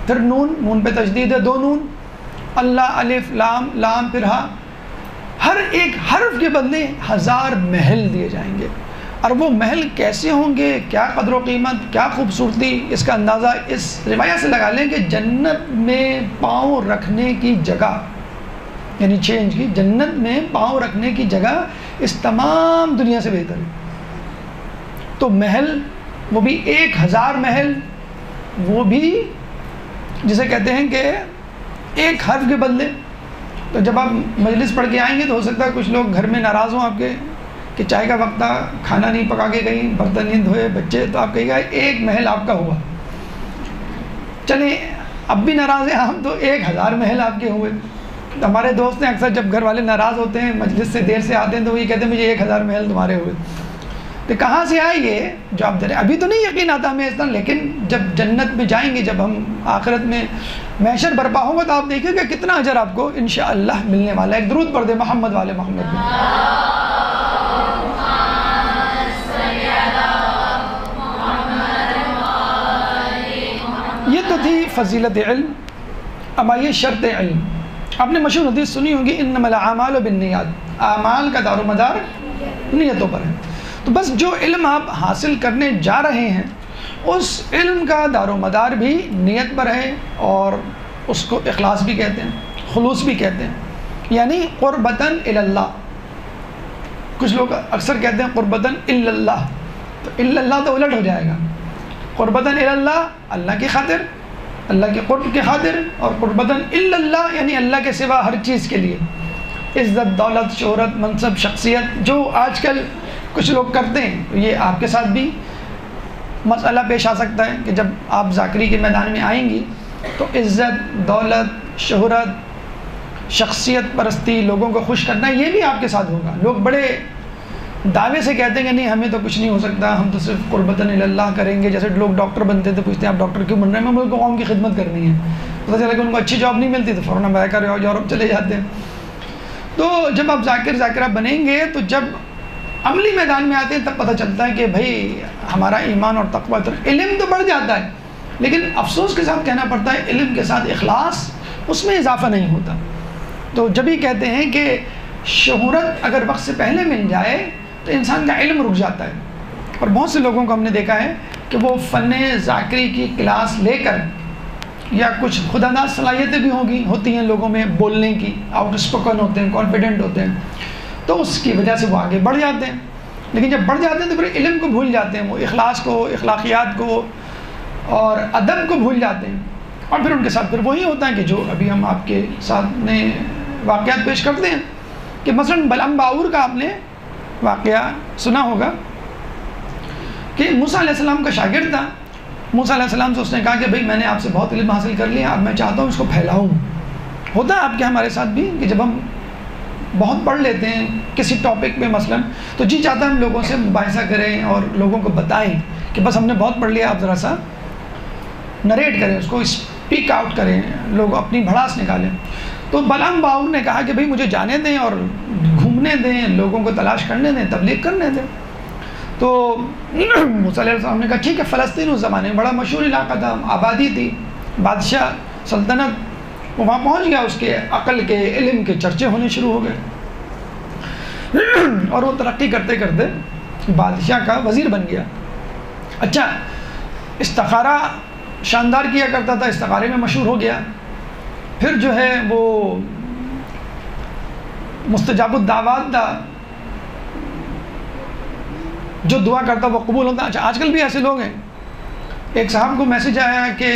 پھر نون پہ تشدید ہے، 2 نون، اللہ الف لام لام پھر ہا، ہر ایک حرف کے بدلے 1000 محل دیے جائیں گے. اور وہ محل کیسے ہوں گے، کیا قدر و قیمت، کیا خوبصورتی، اس کا اندازہ اس روایت سے لگا لیں کہ جنت میں پاؤں رکھنے کی جگہ، یعنی 6 انچ کی جنت میں پاؤں رکھنے کی جگہ اس تمام دنیا سے بہتر ہے. تو محل، وہ بھی 1000 محل، وہ بھی جسے کہتے ہیں کہ ایک حرف کے بدلے. تو جب آپ مجلس پڑھ کے آئیں گے تو ہو سکتا ہے کچھ لوگ گھر میں ناراض ہوں آپ کے کہ چائے کا وقت تھا، کھانا نہیں پکا کے گئی، برتن نہیں دھوئے بچے، تو آپ کہے گا 1 محل آپ کا ہوا. چلیں اب بھی ناراض ہیں ہم، تو 1000 محل آپ کے ہوئے. تو ہمارے دوست ہیں اکثر جب گھر والے ناراض ہوتے ہیں، مجلس سے دیر سے آتے ہیں، تو وہ یہ کہتے ہیں مجھے 1000 محل تمہارے ہوئے. تو کہاں سے آئے یہ جو آپ درے؟ ابھی تو نہیں یقین آتا ہمیں اس طرح، لیکن جب جنت میں جائیں گے، جب ہم آخرت میں محشر برپا ہوگا، تو آپ دیکھیں کہ کتنا اجر آپ کو انشاءاللہ ملنے والا ہے. ایک درود پڑھ دیں محمد والے محمد میں. یہ تو تھی فضیلت علم. اب آئیے شرط علم. آپ نے مشہور حدیث سنی ہوگی انما الاعمال بالنیات، اعمال کا دار و مدار نیتوں پر ہے. تو بس جو علم آپ حاصل کرنے جا رہے ہیں، اس علم کا دار و مدار بھی نیت پر ہے، اور اس کو اخلاص بھی کہتے ہیں، خلوص بھی کہتے ہیں، یعنی قربتاً الی اللہ. کچھ لوگ اکثر کہتے ہیں قربتاً الی اللہ، تو الی اللہ تو الٹ ہو جائے گا. قربتاً الی اللہ، اللہ کی خاطر، اللہ کے قرب کی خاطر، اور قربتاً الی اللہ یعنی اللہ کے سوا ہر چیز کے لیے. عزت، دولت، شہرت، منصب، شخصیت جو آج کل کچھ لوگ کرتے ہیں، تو یہ آپ کے ساتھ بھی مسئلہ پیش آ سکتا ہے کہ جب آپ ذاکری کے میدان میں آئیں گی تو عزت، دولت، شہرت، شخصیت پرستی، لوگوں کو خوش کرنا، یہ بھی آپ کے ساتھ ہوگا. لوگ بڑے دعوے سے کہتے ہیں کہ نہیں ہمیں تو کچھ نہیں ہو سکتا، ہم تو صرف قربتاً الی اللہ کریں گے. جیسے لوگ ڈاکٹر بنتے ہیں تو پوچھتے ہیں آپ ڈاکٹر کیوں بن رہے ہیں؟ میں ملک و قوم کی خدمت کرنی ہے. پتہ چلا کہ ان کو اچھی جاب نہیں ملتی تو فوراً امریکہ یورپ چلے جاتے ہیں. تو جب آپ ذاکرہ بنیں گے تو جب عملی میدان میں آتے ہیں تب پتہ چلتا ہے کہ بھائی ہمارا ایمان اور تقویٰ، علم تو بڑھ جاتا ہے، لیکن افسوس کے ساتھ کہنا پڑتا ہے علم کے ساتھ اخلاص، اس میں اضافہ نہیں ہوتا. تو جب ہی کہتے ہیں کہ شہرت اگر وقت سے پہلے مل جائے تو انسان کا علم رک جاتا ہے. اور بہت سے لوگوں کو ہم نے دیکھا ہے کہ وہ فن ذاکری کی کلاس لے کر، یا کچھ خود انداز صلاحیتیں بھی ہوتی ہیں لوگوں میں بولنے کی، آؤٹ اسپوکن ہوتے ہیں، کانفیڈنٹ ہوتے ہیں، تو اس کی وجہ سے وہ آگے بڑھ جاتے ہیں. لیکن جب بڑھ جاتے ہیں تو پھر علم کو بھول جاتے ہیں، وہ اخلاص کو، اخلاقیات کو اور ادب کو بھول جاتے ہیں. اور پھر ان کے ساتھ پھر وہی ہوتا ہے کہ جو ابھی ہم آپ کے سامنے واقعات پیش کرتے ہیں کہ مثلا بلعم باعور کا آپ نے واقعہ سنا ہوگا کہ موسیٰ علیہ السلام کا شاگرد تھا. موسیٰ علیہ السلام سے اس نے کہا کہ بھئی میں نے آپ سے بہت علم حاصل کر لیا، اب میں چاہتا ہوں اس کو پھیلاؤں. ہوتا ہے آپ کے ہمارے ساتھ بھی کہ جب ہم بہت پڑھ لیتے ہیں کسی ٹاپک پہ مثلا، تو جی چاہتا ہے ہم لوگوں سے مباحثہ کریں اور لوگوں کو بتائیں کہ بس ہم نے بہت پڑھ لیا، آپ ذرا سا نریٹ کریں، اس کو اسپیک آؤٹ کریں، لوگ اپنی بھڑاس نکالیں. تو بلعم باعور نے کہا کہ بھئی مجھے جانے دیں اور گھومنے دیں، لوگوں کو تلاش کرنے دیں، تبلیغ کرنے دیں. تو موسیٰ علیہ السلام نے کہا ٹھیک ہے. فلسطین اس زمانے میں بڑا مشہور علاقہ تھا، آبادی تھی، بادشاہ، سلطنت. وہ وہاں پہنچ گیا، اس کے عقل کے، علم کے چرچے ہونے شروع ہو گئے، اور وہ ترقی کرتے کرتے بادشاہ کا وزیر بن گیا. اچھا، استخارہ شاندار کیا کرتا تھا، استخارے میں مشہور ہو گیا. پھر جو ہے وہ مستجاب الدعوات تھا، جو دعا کرتا وہ قبول ہوتا. اچھا، آج کل بھی ایسے لوگ ہیں. ایک صاحب کو میسج آیا کہ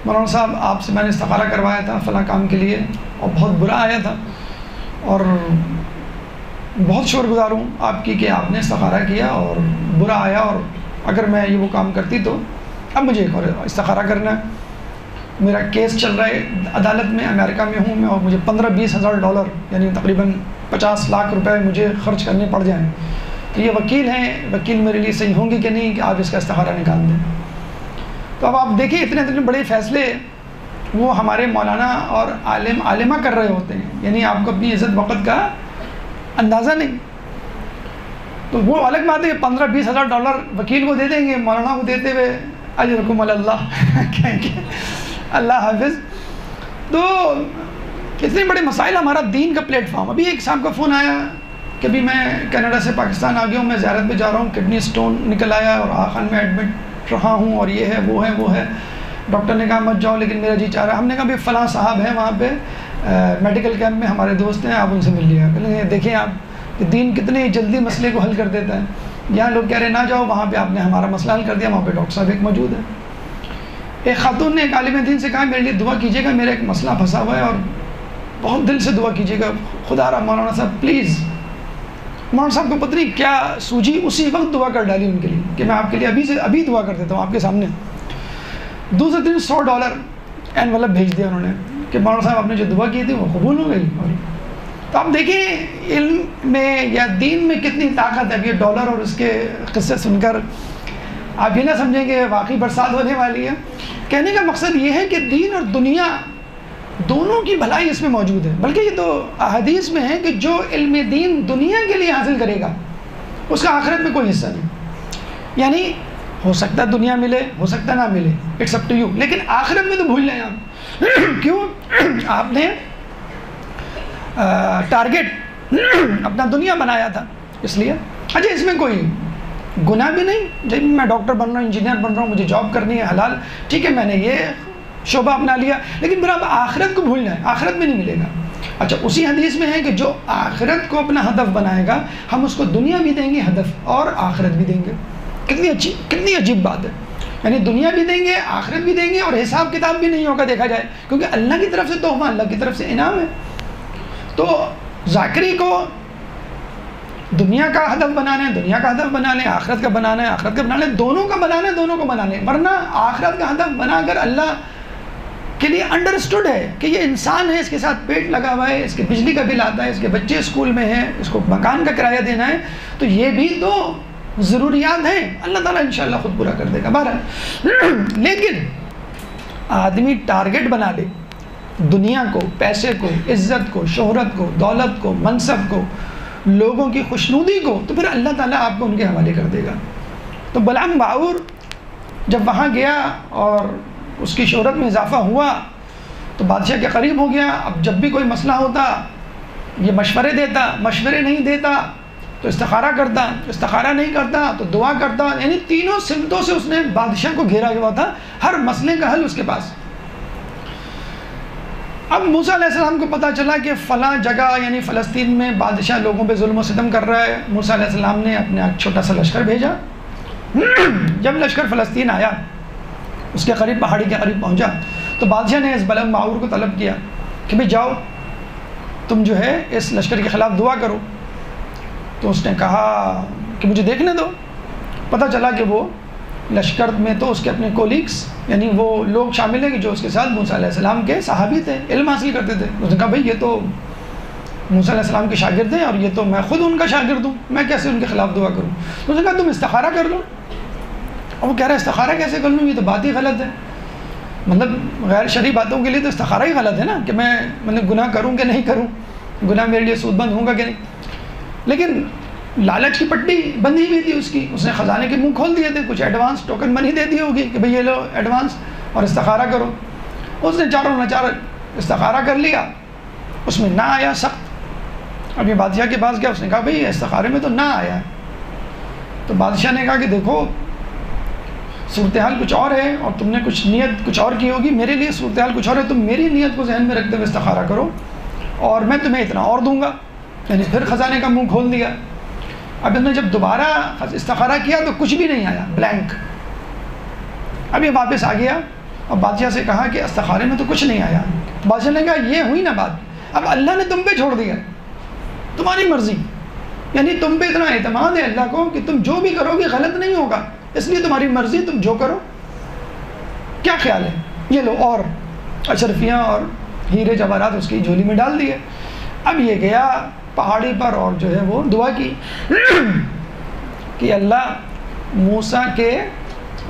مولانا صاحب آپ سے میں نے استخارہ کروایا تھا فلاں کام کے لیے، اور بہت برا آیا تھا، اور بہت شکر گزار ہوں آپ کی کہ آپ نے استخارہ کیا اور برا آیا، اور اگر میں یہ وہ کام کرتی تو اب مجھے ایک اور استخارہ کرنا ہے. میرا کیس چل رہا ہے عدالت میں، امریکہ میں ہوں میں، اور مجھے $15,000-20,000 یعنی تقریباً 50 لاکھ روپے مجھے خرچ کرنے پڑ جائیں. تو یہ وکیل ہیں، وکیل میرے لیے صحیح ہوں گے کہ نہیں کہ آپ اس کا استخارہ نکال دیں. تو اب آپ دیکھیں اتنے بڑے فیصلے وہ ہمارے مولانا اور عالمہ کر رہے ہوتے ہیں، یعنی آپ کو اپنی عزت وقت کا اندازہ نہیں. تو وہ الگ بات ہے کہ $15,000-20,000 وکیل کو دے دیں گے، مولانا کو دیتے ہوئے اجرکم علی اللہ کہیں گے اللہ حافظ. تو اتنے بڑے مسائل. ہمارا دین کا پلیٹ فارم. ابھی ایک صاحب کا فون آیا کہ ابھی میں کینیڈا سے پاکستان آ گیا ہوں, میں زیارت پہ جا رہا ہوں, کڈنی سٹون نکل آیا اور آخر میں ایڈمٹ رہا ہوں, اور یہ ہے وہ ہے. ڈاکٹر نے کہا مت جاؤ لیکن میرا جی چاہ رہا ہے. ہم نے کہا بھائی فلاں صاحب ہیں وہاں پہ میڈیکل کیمپ میں, ہمارے دوست ہیں, آپ ان سے مل لیا. دیکھیں آپ دین کتنے جلدی مسئلے کو حل کر دیتا ہے. یہاں لوگ کہہ رہے ہیں نہ جاؤ, وہاں پہ آپ نے ہمارا مسئلہ حل کر دیا, وہاں پہ ڈاکٹر صاحب ایک موجود ہے. ایک خاتون نے ایک عالم دین سے کہا میرے لیے دعا کیجیے گا, میرا ایک مسئلہ پھنسا ہوا ہے اور بہت دل سے دعا کیجیے گا, خدا را مولانا صاحب پلیز. مولانا صاحب کو پتہ نہیں کیا سوجی, اسی وقت دعا کر ڈالی ان کے لیے کہ میں آپ کے لیے ابھی دعا کر دیتا ہوں آپ کے سامنے. دوسرے دن $100 انویلپ بھیج دیا انہوں نے کہ مولانا صاحب آپ نے جو دعا کی تھی وہ قبول ہو گئی. تو آپ دیکھیں علم میں یا دین میں کتنی طاقت ہے. اب یہ ڈالر اور اس کے قصے سن کر آپ یہ نہ سمجھیں کہ واقعی برسات ہونے والی ہے. کہنے کا مقصد یہ ہے کہ دین اور دنیا دونوں کی بھلائی اس میں موجود ہے. بلکہ یہ تو احادیث میں ہے کہ جو علم دین دنیا کے لیے حاصل کرے گا اس کا آخرت میں کوئی حصہ نہیں. یعنی ہو سکتا ہے دنیا ملے, ہو سکتا ہے نہ ملے, اٹس اپ ٹو یو, لیکن آخرت میں تو بھول جائیں آپ. کیوں؟ آپ نے ٹارگیٹ اپنا دنیا بنایا تھا اس لیے. اچھا اس میں کوئی گناہ بھی نہیں, جب میں ڈاکٹر بن رہا ہوں, انجینئر بن رہا ہوں, مجھے جاب کرنی ہے حلال, ٹھیک ہے میں نے یہ شعبہ اپنا لیا, لیکن پھر آپ آخرت کو بھول جائیں, آخرت میں نہیں ملے گا. اچھا اسی حدیث میں ہے کہ جو آخرت کو اپنا ہدف بنائے گا ہم اس کو دنیا بھی دیں گے ہدف اور آخرت بھی دیں گے. کتنی عجیب بات ہے. یعنی دنیا بھی دیں گے, آخرت بھی دیں گے, اور حساب کتاب بھی نہیں ہوگا دیکھا جائے, کیونکہ اللہ کی طرف سے تحفہ, اللہ کی طرف سے انعام ہے. تو ذاکری کو دنیا کا ہدف بنانا ہے, دنیا کا ہدف بنا لیں, آخرت کا بنانا ہے, آخرت کا بنا لیں, دونوں کا بنانا ہے, دونوں کو بنا لیں. ورنہ آخرت کا ہدف بنا کر اللہ کے لیے انڈرسٹوڈ ہے کہ یہ انسان ہے, اس کے ساتھ پیٹ لگا ہوا ہے, اس کے بجلی کا بل آتا ہے, اس کے بچے اسکول میں ہیں, اس کو مکان کا کرایہ دینا ہے, تو یہ بھی تو ضروریات ہیں. اللہ تعالیٰ انشاءاللہ خود پورا کر دے گا. بہرحال لیکن آدمی ٹارگٹ بنا لے دنیا کو, پیسے کو, عزت کو, شہرت کو, دولت کو, منصب کو, لوگوں کی خوشنودی کو, تو پھر اللہ تعالیٰ آپ کو ان کے حوالے کر دے گا. تو بلعام باعور جب وہاں گیا اور اس کی شہرت میں اضافہ ہوا تو بادشاہ کے قریب ہو گیا. اب جب بھی کوئی مسئلہ ہوتا یہ مشورے دیتا, مشورے نہیں دیتا تو استخارہ کرتا, استخارہ نہیں کرتا تو دعا کرتا. یعنی تینوں سمتوں سے اس نے بادشاہ کو گھیرا ہوا تھا, ہر مسئلے کا حل اس کے پاس. اب موسیٰ علیہ السلام کو پتہ چلا کہ فلاں جگہ یعنی فلسطین میں بادشاہ لوگوں پہ ظلم و ستم کر رہا ہے. موسیٰ علیہ السلام نے اپنا ایک چھوٹا سا لشکر بھیجا. جب لشکر فلسطین آیا, اس کے قریب, پہاڑی کے قریب پہنچا, تو بادشاہ نے اس بلعام باعور کو طلب کیا کہ بھئی جاؤ تم جو ہے اس لشکر کے خلاف دعا کرو. تو اس نے کہا کہ مجھے دیکھنے دو. پتہ چلا کہ وہ لشکر میں تو اس کے اپنے کولیگس یعنی وہ لوگ شامل ہیں کہ جو اس کے ساتھ موسیٰ علیہ السلام کے صحابی تھے, علم حاصل کرتے تھے. اس نے کہا بھئی یہ تو موسیٰ علیہ السلام کے شاگرد ہیں اور یہ تو میں خود ان کا شاگرد ہوں, میں کیسے ان کے خلاف دعا کروں. تو اس نے کہا تم استخارہ کر لو. اور وہ کہہ رہا ہے استخارہ کیسے کر لوں, یہ تو بات ہی غلط ہے. مطلب غیر شرعی باتوں کے لیے تو استخارہ ہی غلط ہے نا, کہ میں گناہ کروں کہ نہیں کروں, گناہ میرے لیے سود بند ہوگا کہ نہیں. لیکن لالچ کی پٹی بندھی ہوئی تھی اس کی, اس نے خزانے کے منہ کھول دیے تھے, کچھ ایڈوانس ٹوکن منی دے دی ہوگی کہ بھئی یہ لو ایڈوانس اور استخارہ کرو. اس نے چاروں نچار استخارہ کر لیا, اس میں نہ آیا سخت. اب یہ بادشاہ کے پاس گیا, اس نے کہا بھئی استخارے میں تو نہ آیا. تو بادشاہ نے کہا کہ دیکھو صورتحال کچھ اور ہے اور تم نے کچھ نیت کچھ اور کی ہوگی, میرے لیے صورتحال کچھ اور ہے, تم میری نیت کو ذہن میں رکھتے ہوئے استخارہ کرو اور میں تمہیں اتنا اور دوں گا. یعنی پھر خزانے کا منہ کھول دیا. اب انہوں نے جب دوبارہ استخارہ کیا تو کچھ بھی نہیں آیا, بلینک. اب یہ واپس آ گیا اور بادشاہ سے کہا کہ استخارے میں تو کچھ نہیں آیا. بادشاہ نے کہا یہ ہوئی نا بات, اب اللہ نے تم پہ چھوڑ دیا, تمہاری مرضی. یعنی تم پہ اتنا اعتماد ہے اللہ کو کہ تم جو بھی کرو گے غلط نہیں ہوگا, اس لیے تمہاری مرضی, تم جو کرو. کیا خیال ہے, یہ لو, اور اشرفیاں اور ہیرے جواہرات اس کی جھولی میں ڈال دیے. اب یہ گیا پہاڑی پر اور جو ہے وہ دعا کی کہ اللہ موسیٰ کے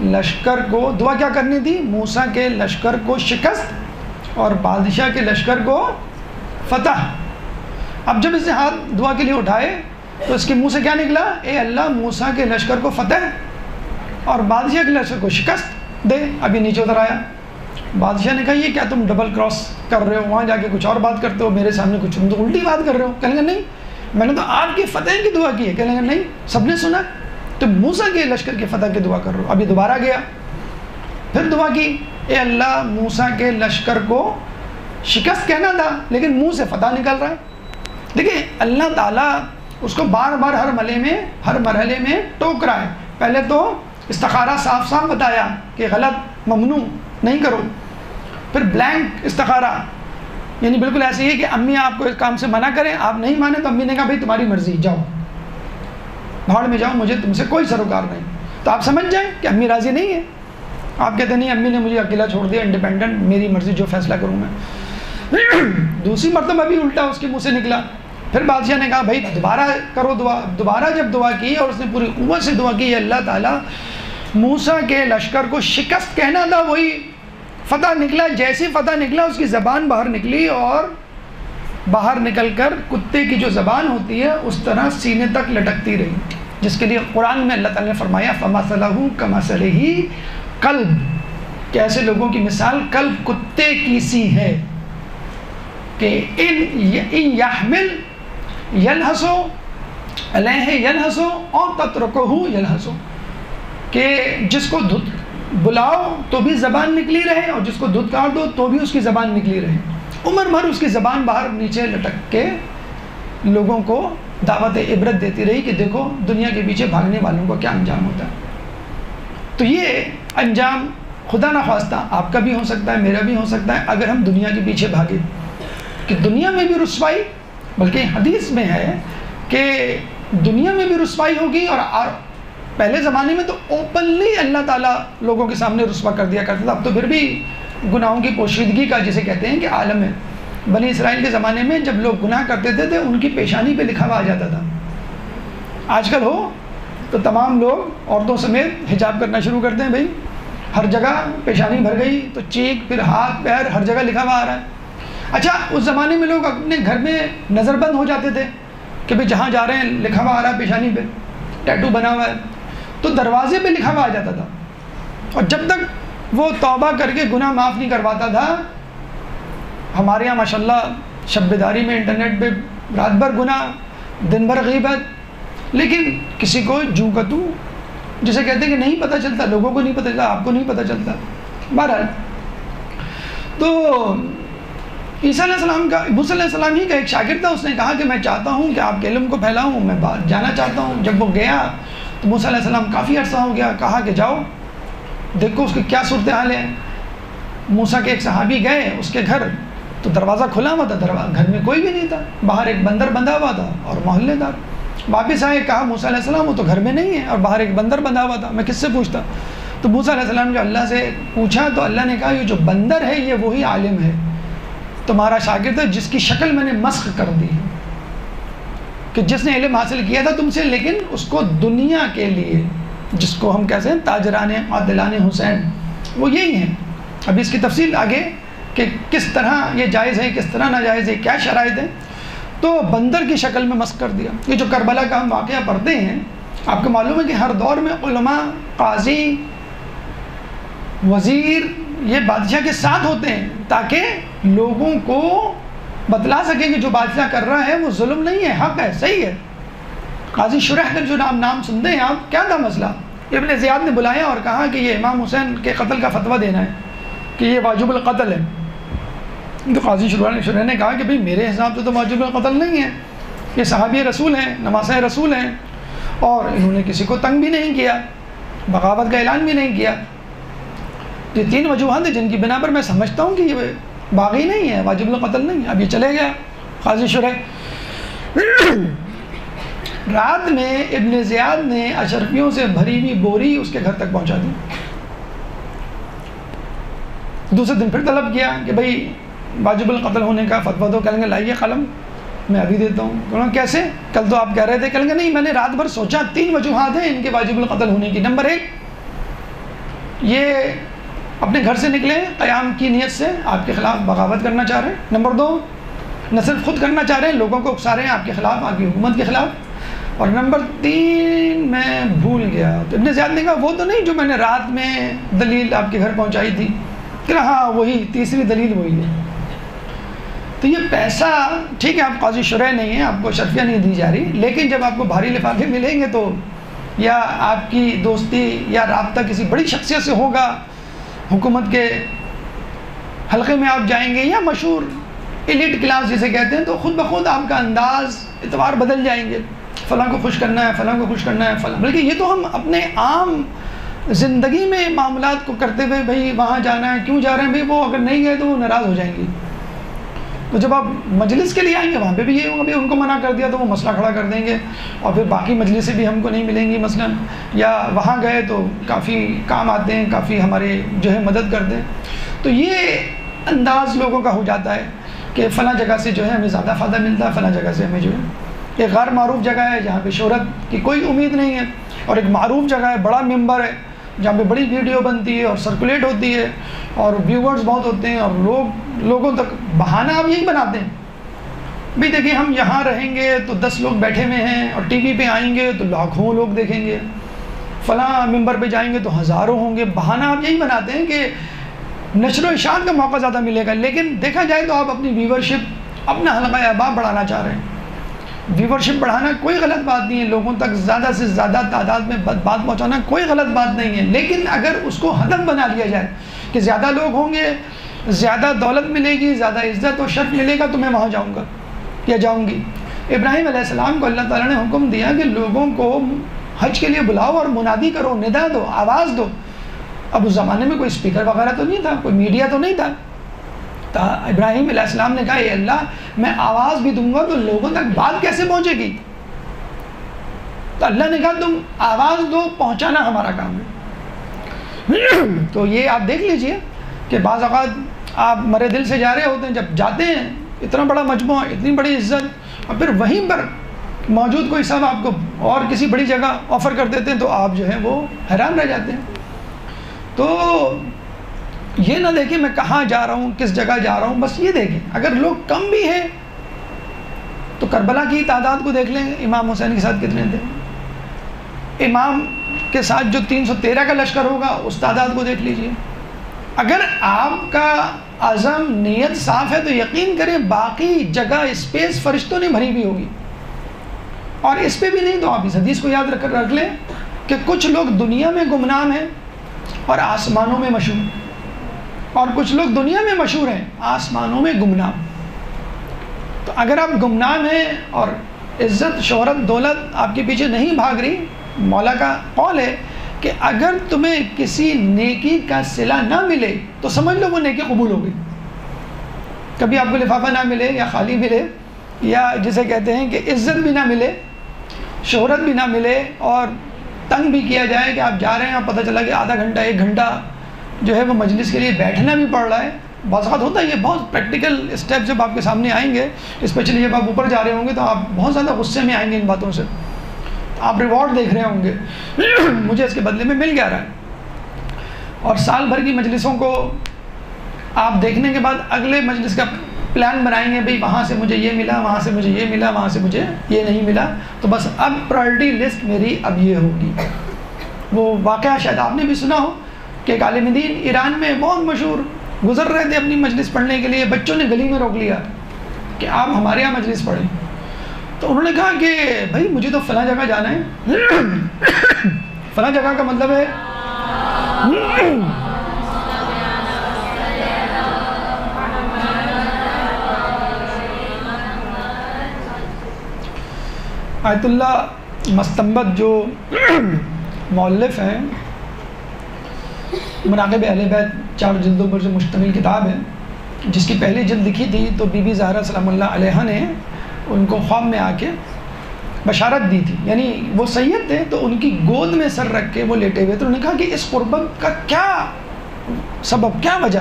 لشکر کو, دعا کیا کرنی تھی, موسیٰ کے لشکر کو شکست اور بادشاہ کے لشکر کو فتح. اب جب اس نے ہاتھ دعا کے لیے اٹھائے تو اس کے منہ سے کیا نکلا, اے اللہ موسیٰ کے لشکر کو فتح اور بادشاہ کے لشکر کو شکست دے. اب یہ نیچے اتر آیا. بادشاہ نے کہا یہ کیا تم ڈبل کراس کر رہے ہو، وہاں جا کے کچھ اور بات کرتے ہو، میرے سامنے کچھ تم تو الٹی بات کر رہے ہو. کہنے لگا نہیں میں نے تو آپ کی فتح کی دعا کی ہے. کہنے لگا نہیں سب نے سنا تم موسیٰ کے لشکر کی فتح کی دعا کر رہے ہو. ابھی دوبارہ گیا پھر دعا کی، اے اللہ موسیٰ کے لشکر کو شکست کہنا تھا لیکن منہ سے فتح نکل رہا ہے. دیکھیں اللہ تعالیٰ اس کو بار بار ہر مرحلے میں ٹوک رہا ہے. پہلے تو استخارہ صاف صاف بتایا کہ غلط ممنوع نہیں کرو، پھر بلینک استخارہ یعنی بالکل ایسے ہی کہ امی آپ کو اس کام سے منع کریں، آپ نہیں مانیں تو امی نے کہا بھائی تمہاری مرضی، جاؤ بھاڑ میں جاؤ، مجھے تم سے کوئی سروکار نہیں. تو آپ سمجھ جائیں کہ امی راضی نہیں ہے. آپ کہتے نہیں امی نے مجھے اکیلا چھوڑ دیا، انڈیپینڈنٹ، میری مرضی جو فیصلہ کروں میں. دوسری مرتبہ بھی الٹا اس کے منہ سے نکلا. پھر بادشاہ نے کہا بھائی دوبارہ کرو دعا. دوبارہ جب دعا کی اور اس نے پوری قوت سے دعا کی، اللہ تعالیٰ موسیٰ کے لشکر کو شکست کہنا تھا وہی فتح نکلا. جیسی فتح نکلا اس کی زبان باہر نکلی اور باہر نکل کر کتے کی جو زبان ہوتی ہے اس طرح سینے تک لٹکتی رہی، جس کے لیے قرآن میں اللہ تعالیٰ نے فرمایا فَمَثَلَهُ كَمَثَلِهِ قلب، کہ ایسے لوگوں کی مثال قلب کتے کی سی ہے کہ ان یحمل یلحسو علیہ یلحسو اور تترکہ یلحسو، کہ جس کو بلاؤ تو بھی زبان نکلی رہے اور جس کو دھتکار دو تو بھی اس کی زبان نکلی رہے. عمر بھر اس کی زبان باہر نیچے لٹک کے لوگوں کو دعوت عبرت دیتی رہی کہ دیکھو دنیا کے پیچھے بھاگنے والوں کو کیا انجام ہوتا ہے. تو یہ انجام خدا نخواستہ آپ کا بھی ہو سکتا ہے، میرا بھی ہو سکتا ہے اگر ہم دنیا کے پیچھے بھاگیں، کہ دنیا میں بھی رسوائی، بلکہ حدیث میں ہے کہ دنیا میں بھی رسوائی ہوگی. اور پہلے زمانے میں تو اوپنلی اللہ تعالیٰ لوگوں کے سامنے رسوا کر دیا کرتا تھا. اب تو پھر بھی گناہوں کی پوشیدگی کا جسے کہتے ہیں کہ عالم ہے. بنی اسرائیل کے زمانے میں جب لوگ گناہ کرتے تھے تو ان کی پیشانی پہ لکھا ہوا آ جاتا تھا. آج کل ہو تو تمام لوگ عورتوں سمیت حجاب کرنا شروع کرتے ہیں. بھائی ہر جگہ پیشانی بھر گئی تو چیک، پھر ہاتھ پیر ہر جگہ لکھا ہوا آ رہا ہے. اچھا اس زمانے میں لوگ اپنے گھر میں نظر بند ہو جاتے تھے کہ بھائی جہاں جا رہے ہیں لکھا ہوا آ رہا ہے پیشانی پہ، ٹیٹو بنا ہوا ہے، تو دروازے پہ لکھا ہوا آ جاتا تھا. اور جب تک وہ توبہ کر کے گناہ معاف نہیں کرواتا تھا، ہمارے یہاں ماشاءاللہ شب بیداری میں انٹرنیٹ پہ رات بھر گناہ، دن بھر غیبت، لیکن کسی کو جوں کا توں جسے کہتے ہیں کہ نہیں پتہ چلتا، لوگوں کو نہیں پتہ چلتا، آپ کو نہیں پتہ چلتا. بہرحال تو عیسیٰ علیہ السلام کا، موسیٰ علیہ السلام ہی کا ایک شاگرد تھا. اس نے کہا کہ میں چاہتا ہوں کہ آپ کے علم کو پھیلاؤں، میں جانا چاہتا ہوں. جب وہ گیا تو موسیٰ علیہ السلام کافی عرصہ ہو گیا، کہا کہ جاؤ دیکھو اس کی کیا صورتحال ہے. موسیٰ کے ایک صحابی گئے اس کے گھر تو دروازہ کھلا ہوا تھا، گھر میں کوئی بھی نہیں تھا، باہر ایک بندر بندھا ہوا تھا اور محلے دار. واپس آئے، کہا موسیٰ علیہ السلام وہ تو گھر میں نہیں ہے اور باہر ایک بندر بندھا ہوا تھا، میں کس سے پوچھتا. تو موسیٰ علیہ السلام جو اللہ سے پوچھا تو اللہ نے کہا یہ جو بندر ہے یہ وہی عالم ہے، تمہارا شاگرد ہے جس کی شکل میں نے مسخ کر دی ہے، کہ جس نے علم حاصل کیا تھا تم سے لیکن اس کو دنیا کے لیے، جس کو ہم کہتے ہیں تاجران عادلان حسین، وہ یہی ہیں. ابھی اس کی تفصیل آگے کہ کس طرح یہ جائز ہے کس طرح ناجائز ہے، کیا شرائط ہے. تو بندر کی شکل میں مسخ کر دیا. یہ جو کربلا کا ہم واقعہ پڑھتے ہیں، آپ کو معلوم ہے کہ ہر دور میں علماء، قاضی، وزیر یہ بادشاہ کے ساتھ ہوتے ہیں تاکہ لوگوں کو بتلا سکیں کہ جو بادشاہ کر رہا ہے وہ ظلم نہیں ہے، حق ہے، صحیح ہے. قاضی شرح کا جو نام سنتے ہیں آپ، کیا تھا مسئلہ؟ ابن زیاد نے بلایا اور کہا کہ یہ امام حسین کے قتل کا فتویٰ دینا ہے کہ یہ واجب القتل ہے. تو قاضی شرح نے کہا کہ بھئی میرے حساب سے تو واجب القتل نہیں ہے، یہ صحابی رسول ہیں، نواسہ رسول ہیں، اور انہوں نے کسی کو تنگ بھی نہیں کیا، بغاوت کا اعلان بھی نہیں کیا. یہ 3 وجوہات ہیں جن کی بنا پر میں سمجھتا ہوں کہ یہ باغی نہیں ہے، واجب القتل نہیں ہے. اب یہ چلے گیا قاضی شرح. رات میں ابن زیاد نے اشرفیوں سے بھری ہوئی بوری اس کے گھر تک پہنچا دی. دوسرے دن پھر طلب کیا کہ بھئی واجب القتل ہونے کا فتویٰ دو. کہیں گے لائیے قلم میں ابھی دیتا ہوں. کہوں گا کیسے؟ کل تو آپ کہہ رہے تھے. کہیں گے نہیں میں نے رات بھر سوچا 3 وجوہات ہیں ان کے واجب القتل ہونے کی. نمبر 1، یہ اپنے گھر سے نکلے قیام کی نیت سے آپ کے خلاف بغاوت کرنا چاہ رہے ہیں. نمبر 2، نہ صرف خود کرنا چاہ رہے ہیں، لوگوں کو اکسا رہے ہیں آپ کے خلاف، آپ کی حکومت کے خلاف. اور نمبر 3 میں بھول گیا. تو ابن زیاد نے کہا وہ تو نہیں جو میں نے رات میں دلیل آپ کے گھر پہنچائی تھی. کہ ہاں وہی تیسری دلیل وہی ہے. تو یہ پیسہ ٹھیک ہے، آپ قاضی شرح نہیں ہیں، آپ کو شرفیہ نہیں دی جا رہی، لیکن جب آپ کو بھاری لفافے ملیں گے تو، یا آپ کی دوستی یا رابطہ کسی بڑی شخصیت سے ہوگا، حکومت کے حلقے میں آپ جائیں گے یا مشہور ایلیٹ کلاس جسے کہتے ہیں، تو خود بخود آپ کا انداز اعتبار بدل جائیں گے. فلاں کو خوش کرنا ہے، فلاں کو خوش کرنا ہے، فلاں. بلکہ یہ تو ہم اپنے عام زندگی میں معاملات کو کرتے ہوئے بھائی وہاں جانا ہے، کیوں جا رہے ہیں بھائی، وہ اگر نہیں گئے تو وہ ناراض ہو جائیں گے. تو جب آپ مجلس کے لیے آئیں گے وہاں پہ بھی یہ ہوگا، ان کو منع کر دیا تو وہ مسئلہ کھڑا کر دیں گے، اور پھر باقی مجلسیں بھی ہم کو نہیں ملیں گی مثلا، یا وہاں گئے تو کافی کام آتے ہیں، کافی ہمارے جو ہے مدد کرتے ہیں. تو یہ انداز لوگوں کا ہو جاتا ہے کہ فلاں جگہ سے جو ہے ہمیں زیادہ فائدہ ملتا ہے، فلاں جگہ سے ہمیں جو ہے، ایک غیر معروف جگہ ہے جہاں پہ شہرت کی کوئی امید نہیں ہے، اور ایک معروف جگہ ہے، بڑا ممبر ہے جہاں پہ بڑی ویڈیو بنتی ہے اور سرکولیٹ ہوتی ہے اور ویورز بہت ہوتے ہیں، اور لوگوں تک بہانہ آپ یہی بناتے ہیں بھئی دیکھیں ہم یہاں رہیں گے تو 10 لوگ بیٹھے ہوئے ہیں، اور ٹی وی پہ آئیں گے تو لاکھوں لوگ دیکھیں گے، فلاں ممبر پہ جائیں گے تو ہزاروں ہوں گے. بہانہ آپ یہی بناتے ہیں کہ نشر و اشاعت کا موقع زیادہ ملے گا، لیکن دیکھا جائے تو آپ اپنی ویورشپ، اپنا حلقہ احباب بڑھانا چاہ رہے ہیں. ویورشپ بڑھانا کوئی غلط بات نہیں ہے، لوگوں تک زیادہ سے زیادہ تعداد میں بات پہنچانا کوئی غلط بات نہیں ہے، لیکن اگر اس کو ہدف بنا لیا جائے کہ زیادہ لوگ ہوں گے، زیادہ دولت ملے گی، زیادہ عزت و شرف ملے گا تو میں وہاں جاؤں گا یا جاؤں گی. ابراہیم علیہ السلام کو اللہ تعالیٰ نے حکم دیا کہ لوگوں کو حج کے لیے بلاؤ اور منادی کرو، ندا دو، آواز دو. اب اس زمانے میں کوئی اسپیکر وغیرہ تو نہیں تھا، کوئی میڈیا تو نہیں تھا. تو ابراہیم علیہ السلام نے کہا اے اللہ میں آواز بھی دوں گا تو لوگوں تک بات کیسے پہنچے گی؟ تو اللہ نے کہا تم آواز دو، پہنچانا ہمارا کام ہے. تو یہ آپ دیکھ لیجئے کہ بعض اوقات آپ مرے دل سے جا رہے ہوتے ہیں، جب جاتے ہیں اتنا بڑا مجموعہ، اتنی بڑی عزت، اور پھر وہیں پر موجود کوئی صاحب آپ کو اور کسی بڑی جگہ آفر کر دیتے ہیں تو آپ جو ہے وہ حیران رہ جاتے ہیں. تو یہ نہ دیکھیں میں کہاں جا رہا ہوں، کس جگہ جا رہا ہوں، بس یہ دیکھیں اگر لوگ کم بھی ہیں تو کربلا کی تعداد کو دیکھ لیں، امام حسین کے ساتھ کتنے تھے، امام کے ساتھ جو 313 کا لشکر ہوگا اس تعداد کو دیکھ لیجئے. اگر آپ کا عزم نیت صاف ہے تو یقین کریں باقی جگہ اسپیس فرشتوں نے بھری ہوئی ہوگی. اور اس پہ بھی نہیں تو آپ اس حدیث کو یاد رکھ لیں کہ کچھ لوگ دنیا میں گمنام ہیں اور آسمانوں میں مشہور، اور کچھ لوگ دنیا میں مشہور ہیں آسمانوں میں گمنام. تو اگر آپ گمنام ہیں اور عزت شہرت دولت آپ کے پیچھے نہیں بھاگ رہی، مولا کا قول ہے کہ اگر تمہیں کسی نیکی کا صلہ نہ ملے تو سمجھ لو وہ نیکی قبول ہو گئی. کبھی آپ کو لفافہ نہ ملے یا خالی ملے، یا جسے کہتے ہیں کہ عزت بھی نہ ملے، شہرت بھی نہ ملے، اور تنگ بھی کیا جائے کہ آپ جا رہے ہیں اور پتہ چلا کہ آدھا گھنٹہ 1 گھنٹہ جو ہے وہ مجلس کے لیے بیٹھنا بھی پڑ رہا ہے. بعض اوقات ہوتا ہے یہ بہت پریکٹیکل اسٹیپ جب آپ کے سامنے آئیں گے، اسپیشلی جب آپ اوپر جا رہے ہوں گے تو آپ بہت زیادہ غصے میں آئیں گے ان باتوں سے. آپ ریوارڈ دیکھ رہے ہوں گے مجھے اس کے بدلے میں مل گیا رہا ہے. اور سال بھر کی مجلسوں کو آپ دیکھنے کے بعد اگلے مجلس کا پلان بنائیں گے، بھئی وہاں سے مجھے یہ ملا، وہاں سے مجھے یہ ملا، وہاں سے مجھے یہ نہیں ملا، تو بس اب پرائرٹی لسٹ میری اب یہ ہوگی. وہ واقعہ شاید آپ نے بھی سنا ہو کہ ایک عالم دین ایران میں بہت مشہور گزر رہے تھے اپنی مجلس پڑھنے کے لیے، بچوں نے گلی میں روک لیا کہ آپ ہمارے یہاں مجلس پڑھیں. تو انہوں نے کہا کہ بھائی مجھے تو فلاں جگہ جانا ہے. فلاں جگہ کا مطلب ہے آیت اللہ مستنبت جو مؤلف ہیں، مناقب اہل بیت 4 جلدوں پر جو مشتمل کتاب ہے، جس کی پہلی جلد لکھی تھی تو بی بی زہرا سلام اللہ علیہا نے ان کو خواب میں آ کے بشارت دی تھی. یعنی وہ سید تھے تو ان کی گود میں سر رکھ کے وہ لیٹے ہوئے تھے. انہوں نے کہا کہ اس قربت کا کیا سبب، کیا وجہ؟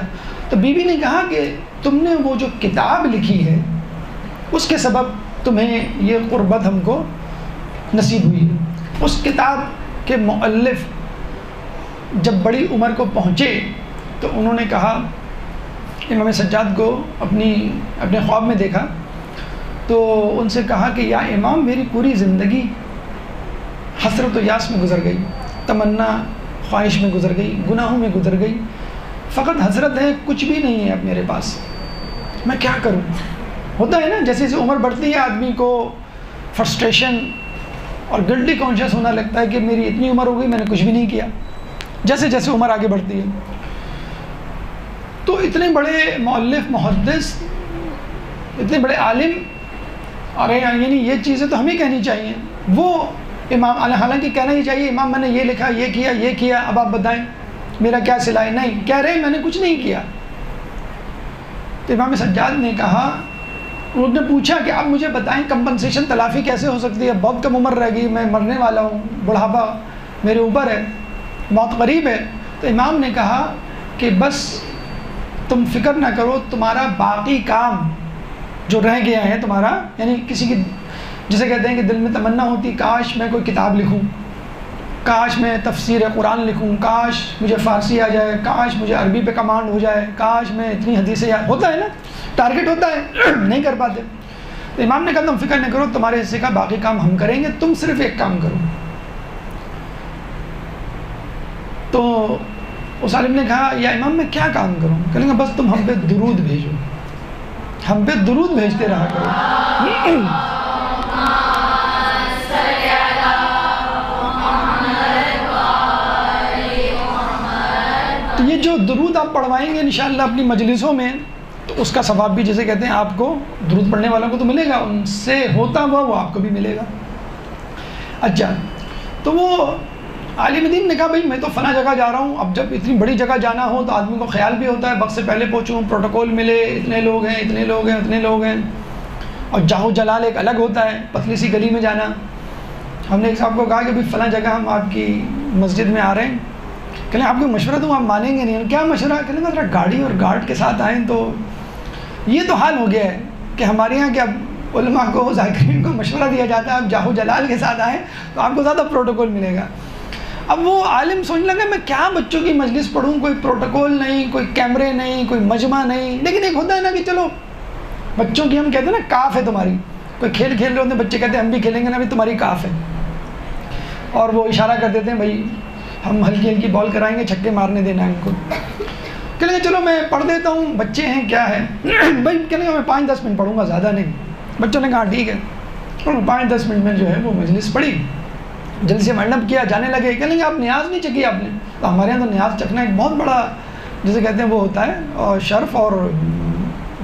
تو بی بی نے کہا کہ تم نے وہ جو کتاب لکھی ہے اس کے سبب تمہیں یہ قربت ہم کو نصیب ہوئی ہے. اس کتاب کے مؤلف جب بڑی عمر کو پہنچے تو انہوں نے کہا، امام سجاد کو اپنے خواب میں دیکھا تو ان سے کہا کہ یا امام میری پوری زندگی حسرت و یاس میں گزر گئی، تمنا خواہش میں گزر گئی، گناہوں میں گزر گئی، فقط حسرت ہے، کچھ بھی نہیں ہے اب میرے پاس، میں کیا کروں؟ ہوتا ہے نا جیسے جیسے عمر بڑھتی ہے آدمی کو فرسٹریشن اور گلٹی کانشیس ہونا لگتا ہے کہ میری اتنی عمر ہو گئی میں نے کچھ بھی نہیں کیا، جیسے جیسے عمر آگے بڑھتی ہے۔ تو اتنے بڑے مؤلف، محدث، اتنے بڑے عالم، اور یعنی یہ چیزیں تو ہمیں کہنی چاہیے، وہ امام حالانکہ کہنا ہی چاہیے امام میں نے یہ لکھا، یہ کیا، اب آپ بتائیں میرا کیا صلہ ہے؟ نہیں، کہہ رہے میں نے کچھ نہیں کیا۔ تو امام سجاد نے کہا، انہوں نے پوچھا کہ آپ مجھے بتائیں کمپنسیشن تلافی کیسے ہو سکتی ہے؟ بہت کم عمر رہ گئی، میں مرنے والا ہوں، بڑھاپا میرے اوپر ہے، موت قریب ہے۔ تو امام نے کہا کہ بس تم فکر نہ کرو، تمہارا باقی کام جو رہ گیا ہے تمہارا، یعنی کسی کی جسے کہتے ہیں کہ دل میں تمنا ہوتی کاش میں کوئی کتاب لکھوں، کاش میں تفسیر قرآن لکھوں، کاش مجھے فارسی آ جائے، کاش مجھے عربی پہ کمانڈ ہو جائے، کاش میں اتنی حدیثیں ہوتا ہے نا، ٹارگٹ ہوتا ہے، نہیں کر پاتے۔ تو امام نے کہا تم فکر نہ کرو، تمہارے حصے کا باقی کام ہم کریں گے، تم صرف ایک کام کرو۔ تو اس عالم نے کہا یا امام میں کیا کام کروں؟ کہنے لگا بس تم ہم پہ درود بھیجو، ہم پہ درود بھیجتے رہا کرو۔ تو یہ جو درود آپ پڑھوائیں گے انشاءاللہ اپنی مجلسوں میں، تو اس کا ثواب بھی جسے کہتے ہیں آپ کو، درود پڑھنے والوں کو تو ملے گا، ان سے ہوتا ہوا وہ آپ کو بھی ملے گا۔ اچھا، تو وہ عالم دین نے کہا بھائی میں تو فلاں جگہ جا رہا ہوں، اب جب اتنی بڑی جگہ جانا ہو تو آدمی کو خیال بھی ہوتا ہے وقت سے پہلے پہنچوں، پروٹوکول ملے، اتنے لوگ ہیں، اتنے لوگ ہیں، اتنے لوگ ہیں، اور جاہو جلال ایک الگ ہوتا ہے، پتلی سی گلی میں جانا۔ ہم نے ایک صاحب کو کہا کہ بھائی فلاں جگہ ہم آپ کی مسجد میں آ رہے ہیں، کہنے آپ کو مشورہ دوں آپ مانیں گے نہیں۔ کیا مشورہ؟ کہنے ذرا گاڑی اور گارڈ کے ساتھ آئیں۔ تو یہ تو حال ہو گیا ہے کہ ہمارے یہاں کیا علماء کو، ذاکرین کو مشورہ دیا جاتا ہے آپ جاہو جلال کے ساتھ آئیں تو آپ کو زیادہ پروٹوکول ملے گا۔ اب وہ عالم سوچنے لگا میں کیا بچوں کی مجلس پڑھوں، کوئی پروٹوکول نہیں، کوئی کیمرے نہیں، کوئی مجمع نہیں، لیکن ایک ہوتا ہے نا کہ چلو بچوں کی ہم کہتے ہیں نا کاف ہے تمہاری، کوئی کھیل کھیل رہے ہوتے ہیں بچے کہتے ہیں ہم بھی کھیلیں گے نا، بھی تمہاری کاف ہے، اور وہ اشارہ کر دیتے ہیں بھائی ہم ہلکی ہلکی بال کرائیں گے، چھکے مارنے دینا ہے ان کو۔ کہنے لگے چلو میں پڑھ دیتا ہوں، بچے ہیں کیا ہے بھائی، کہنے لگا میں 5-10 منٹ پڑھوں گا، زیادہ نہیں۔ بچوں نے کہا ٹھیک ہے، اور 5-10 منٹ میں جو ہے وہ مجلس پڑھی، جلدی سے منڈپ کیا، جانے لگے۔ کہنے لگے آپ نیاز نہیں چکی آپ نے؟ تو ہمارے یہاں تو نیاز چکنا ایک بہت بڑا جسے کہتے ہیں وہ ہوتا ہے، اور شرف اور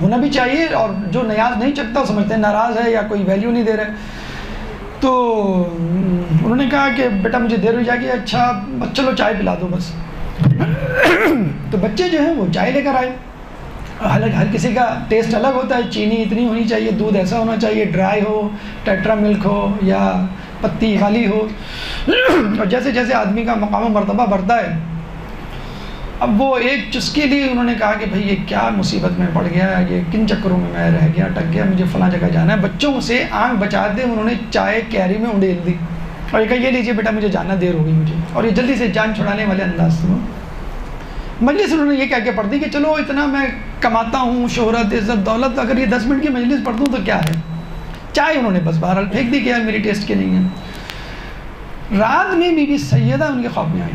ہونا بھی چاہیے، اور جو نیاز نہیں چکتا وہ سمجھتے ہیں ناراض ہے یا کوئی ویلیو نہیں دے رہے۔ تو انہوں نے کہا کہ بیٹا مجھے دیر ہو جائے گی، اچھا چلو چائے پلا دو بس۔ تو بچے جو ہیں وہ چائے لے کر آئے، حالانکہ ہر کسی کا ٹیسٹ الگ ہوتا ہے، چینی اتنی ہونی چاہیے، دودھ ایسا ہونا چاہیے، ڈرائی ہو، ٹیٹرا ملک ہو یا پتی والی ہو، اور جیسے جیسے آدمی کا مقام و مرتبہ بڑھتا ہے، اب وہ ایک چسکی لی، انہوں نے کہا کہ بھئی یہ کیا مصیبت میں پڑ گیا، یہ کن چکروں میں میں رہ گیا، اٹک گیا، مجھے فلاں جگہ جانا ہے۔ بچوں سے آنکھ بچاتے انہوں نے چائے کیری میں انڈیل دی، اور یہ کہا یہ لیجیے بیٹا مجھے جانا، دیر ہو گئی مجھے، اور یہ جلدی سے جان چھڑانے والے انداز سے مجلس انہوں نے یہ کہہ کے پڑھ دی کہ چلو اتنا میں کماتا ہوں، شہرت، عزت، دولت، اگر یہ 10 منٹ کی مجلس پڑھ دوں تو کیا ہے۔ چائے انہوں نے بس بہرحال پھینک دی کہ یار میری ٹیسٹ کی نہیں ہے۔ رات میں بی بی سیدہ ان کے خواب میں آئی،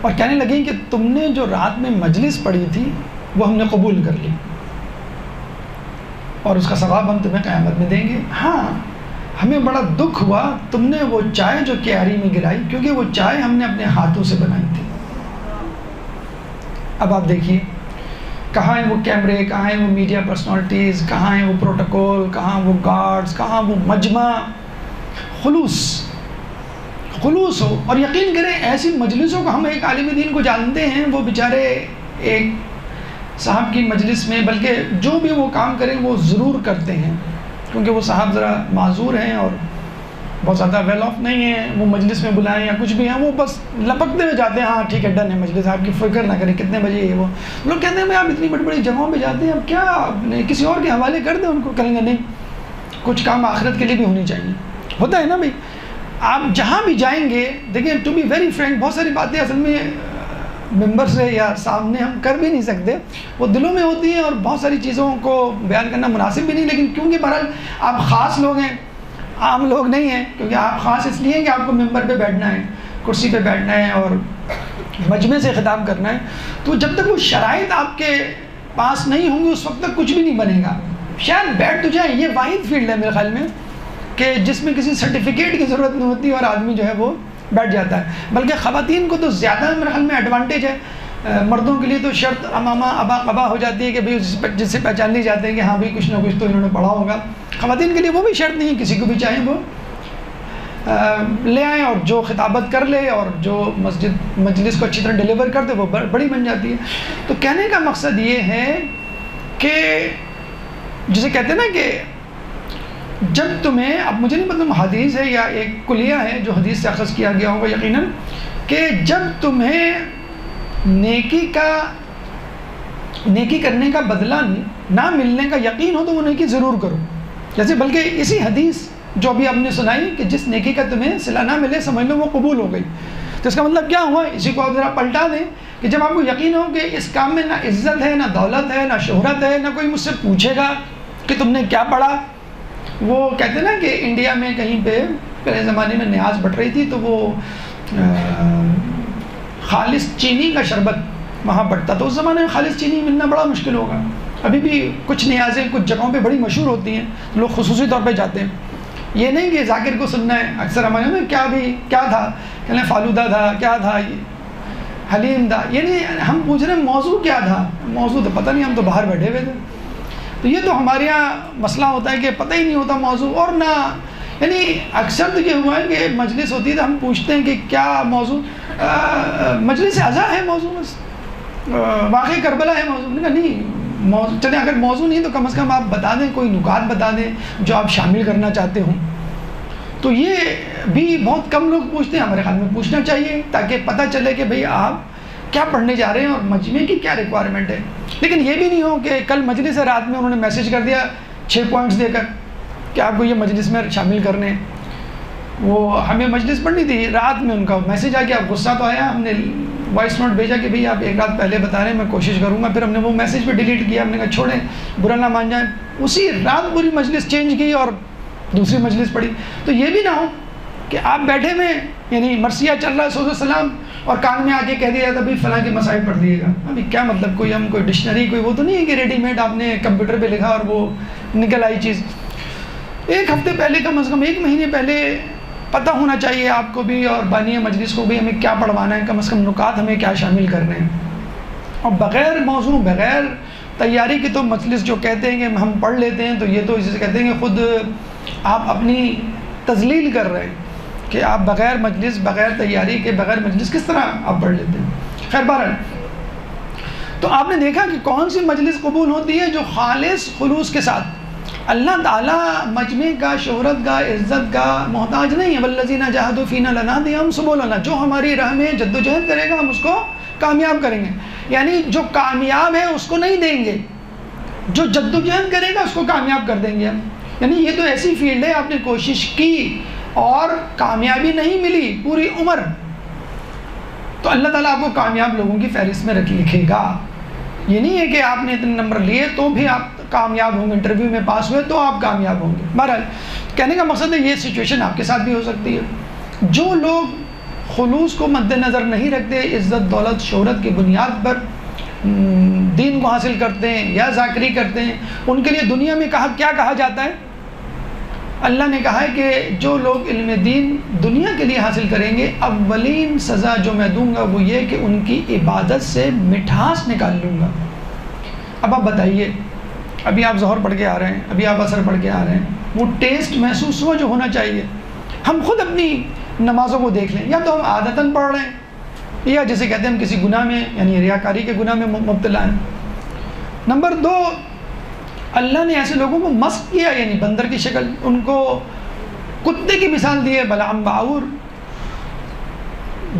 اور کہنے لگیں کہ تم نے جو رات میں مجلس پڑھی تھی وہ ہم نے قبول کر لی، اور اس کا ثواب ہم تمہیں قیامت میں دیں گے۔ ہاں ہمیں بڑا دکھ ہوا تم نے وہ چائے جو کیاری میں گرائی، کیونکہ وہ چائے ہم نے اپنے ہاتھوں سے بنائی تھی۔ اب آپ دیکھیے کہاں ہیں وہ کیمرے، کہاں ہیں وہ میڈیا پرسنالٹیز، کہاں ہیں وہ پروٹوکول، کہاں وہ گارڈز، کہاں وہ مجمع۔ خلوص ہو، اور یقین کریں ایسی مجلسوں کو، ہم ایک عالم دین کو جانتے ہیں، وہ بیچارے ایک صاحب کی مجلس میں، بلکہ جو بھی وہ کام کریں وہ ضرور کرتے ہیں، کیونکہ وہ صاحب ذرا معذور ہیں اور بہت زیادہ ویل آف نہیں ہیں، وہ مجلس میں بلائیں یا کچھ بھی ہیں، وہ بس لپکتے ہوئے جاتے ہیں، ہاں ٹھیک ہے ڈن ہے مجلس، آپ کی فکر نہ کریں کتنے بجے یہ وہ۔ لوگ کہتے ہیں میں آپ اتنی بڑی بڑی جگہوں پہ جاتے ہیں، اب کیا اپنے کسی اور کے حوالے کر دیں ان کو؟ کہیں گے نہیں، کچھ کام آخرت کے لیے بھی ہونی چاہیے۔ ہوتا ہے نا بھائی، آپ جہاں بھی جائیں گے، دیکھیں ٹو بی ویری فرینک، بہت ساری باتیں اصل میں ممبر سے یا سامنے ہم کر بھی نہیں سکتے، وہ دلوں میں ہوتی ہیں، اور بہت ساری چیزوں کو بیان کرنا مناسب بھی نہیں، لیکن کیونکہ بہرحال آپ خاص لوگ ہیں، عام لوگ نہیں ہیں، کیونکہ آپ خاص اس لیے ہیں کہ آپ کو ممبر پہ بیٹھنا ہے، کرسی پہ بیٹھنا ہے اور مجمع سے خطاب کرنا ہے، تو جب تک وہ شرائط آپ کے پاس نہیں ہوں گی اس وقت تک کچھ بھی نہیں بنے گا۔ شاید بیٹھ تو جائیں، یہ واحد فیلڈ ہے میرے خیال میں کہ جس میں کسی سرٹیفکیٹ کی ضرورت نہیں ہوتی اور آدمی جو ہے وہ بیٹھ جاتا ہے، بلکہ خواتین کو تو زیادہ میرے خیال میں ایڈوانٹیج ہے۔ مردوں کے لیے تو شرط امامہ ابا قبا ہو جاتی ہے کہ بھئی جس سے پہچان لی جاتے ہیں کہ ہاں بھی کچھ نہ کچھ تو انہوں نے پڑھا ہوگا۔ خواتین کے لیے وہ بھی شرط نہیں ہے، کسی کو بھی چاہیں وہ لے آئیں اور جو خطابت کر لے اور جو مجلس کو اچھی طرح ڈیلیور کر دے وہ بڑی بن جاتی ہے۔ تو کہنے کا مقصد یہ ہے کہ جسے کہتے ہیں نا کہ جب تمہیں، اب مجھے نہیں پتا حدیث ہے یا ایک کلیہ ہے جو حدیث سے اخذ کیا گیا ہوگا یقیناً، کہ جب تمہیں نیکی کرنے کا بدلہ نہ ملنے کا یقین ہو تو وہ نیکی ضرور کرو۔ جیسے بلکہ اسی حدیث جو ابھی آپ نے سنائی کہ جس نیکی کا تمہیں صلہ نہ ملے سمجھ لو وہ قبول ہو گئی، تو اس کا مطلب کیا ہوا؟ اسی کو آپ ذرا پلٹا دیں کہ جب آپ کو یقین ہو کہ اس کام میں نہ عزت ہے، نہ دولت ہے، نہ شہرت ہے، نہ کوئی مجھ سے پوچھے گا کہ تم نے کیا پڑھا۔ وہ کہتے ہیں نا کہ انڈیا میں کہیں پہ پہلے زمانے میں نیاز بٹ رہی تھی تو وہ خالص چینی کا شربت وہاں بٹتا، تو اس زمانے میں خالص چینی ملنا بڑا مشکل ہوگا۔ ابھی بھی کچھ نیازیں کچھ جگہوں پہ بڑی مشہور ہوتی ہیں، لوگ خصوصی طور پہ جاتے ہیں، یہ نہیں کہ ذاکر کو سننا ہے۔ اکثر ہمارے میں کیا تھا، کہنے فالودہ تھا، کیا تھا، یہ حلیم تھا، یعنی ہم پوچھ رہے ہیں موضوع کیا تھا، موضوع تو پتہ نہیں، ہم تو باہر بیٹھے ہوئے تھے۔ تو یہ تو ہمارے یہاں مسئلہ ہوتا ہے کہ پتہ ہی نہیں ہوتا موضوع، اور نہ یعنی اکثر تو یہ ہوا ہے کہ مجلس ہوتی ہے تو ہم پوچھتے ہیں کہ کیا موضوع، مجلس اعضاء ہے موضوع، بس واقعی کربلا ہے موضوع، نہیں چلیں اگر موضوع نہیں تو کم از کم آپ بتا دیں، کوئی نکات بتا دیں جو آپ شامل کرنا چاہتے ہوں۔ تو یہ بھی بہت کم لوگ پوچھتے ہیں، ہمارے خیال میں پوچھنا چاہیے تاکہ پتہ چلے کہ بھئی آپ کیا پڑھنے جا رہے ہیں اور مجمع کی کیا ریکوائرمنٹ ہے۔ لیکن یہ بھی نہیں ہو کہ کل مجلس ہے، رات میں انہوں نے میسیج کر دیا 6 پوائنٹس دے کر کہ آپ کو یہ مجلس میں شامل کرنے ہیں۔ وہ ہمیں مجلس پڑھنی تھی، رات میں ان کا میسیج آ گیا، غصہ تو آیا، ہم نے وائس نوٹ بھیجا کہ بھئی آپ ایک رات پہلے بتا رہے ہیں، میں کوشش کروں گا، پھر ہم نے وہ میسیج پہ ڈیلیٹ کیا، ہم نے کہا چھوڑیں برا نہ مان جائیں، اسی رات پوری مجلس چینج کی اور دوسری مجلس پڑھی۔ تو یہ بھی نہ ہو کہ آپ بیٹھے میں یعنی مرثیہ چل رہا ہے سوز و سلام اور کان میں آ کے کہہ دیا جاتا بھائی فلاں کے مسائل پڑھ دیے گا۔ ابھی کیا مطلب، کوئی ہم کوئی ڈکشنری کوئی وہ تو نہیں ہے کہ ریڈی میڈ آپ نے کمپیوٹر پہ لکھا اور وہ نکل آئی چیز۔ ایک ہفتے پہلے کم از کم 1 مہینے پہلے پتہ ہونا چاہیے آپ کو بھی اور بانی مجلس کو بھی ہمیں کیا پڑھوانا ہے، کم از کم نکات ہمیں کیا شامل کرنے ہیں۔ اور بغیر موضوع بغیر تیاری کی تو مجلس جو کہتے ہیں کہ ہم پڑھ لیتے ہیں، تو یہ تو اسے کہتے ہیں کہ خود آپ اپنی تذلیل کر رہے ہیں کہ آپ بغیر مجلس بغیر تیاری کے بغیر مجلس کس طرح آپ پڑھ لیتے ہیں۔ خیر بہرحال تو آپ نے دیکھا کہ کون سی مجلس قبول ہوتی ہے جو خالص خلوص کے ساتھ اللہ تعالیٰ مجمع کا، شہرت کا، عزت کا محتاج نہیں ہے۔ والذین جاہدوا فینا لنہدینہم سبلنا، جو ہماری راہ میں جد و جہد کرے گا ہم اس کو کامیاب کریں گے، یعنی جو کامیاب ہے اس کو نہیں دیں گے، جو جد و جہد کرے گا اس کو کامیاب کر دیں گے ہم۔ یعنی یہ تو ایسی فیلڈ ہے آپ نے کوشش کی اور کامیابی نہیں ملی پوری عمر، تو اللہ تعالیٰ آپ کو کامیاب لوگوں کی فہرست میں لکھے گا۔ یہ نہیں ہے کہ آپ نے اتنے نمبر لیے تو بھی آپ کامیاب ہوں گے، انٹرویو میں پاس ہوئے تو آپ کامیاب ہوں گے۔ بہرحال کہنے کا مقصد ہے یہ سچویشن آپ کے ساتھ بھی ہو سکتی ہے۔ جو لوگ خلوص کو مد نظر نہیں رکھتے، عزت دولت شہرت کی بنیاد پر دین کو حاصل کرتے ہیں یا ذاکری کرتے ہیں، ان کے لیے دنیا میں کیا کہا جاتا ہے؟ اللہ نے کہا ہے کہ جو لوگ علم دین دنیا کے لیے حاصل کریں گے، اولین سزا جو میں دوں گا وہ یہ کہ ان کی عبادت سے مٹھاس نکال لوں گا۔ اب آپ بتائیے، ابھی آپ ظہر پڑھ کے آ رہے ہیں، ابھی آپ عصر پڑھ کے آ رہے ہیں، وہ ٹیسٹ محسوس ہوا جو ہونا چاہیے۔ ہم خود اپنی نمازوں کو دیکھ لیں، یا تو ہم عادتاً پڑھ رہے ہیں یا جسے کہتے ہیں ہم کسی گناہ میں یعنی ریاکاری کے گناہ میں مبتلا ہیں۔ نمبر 2، اللہ نے ایسے لوگوں کو مسخ کیا، یعنی بندر کی شکل، ان کو کتے کی مثال دی ہے، بلعام باعور،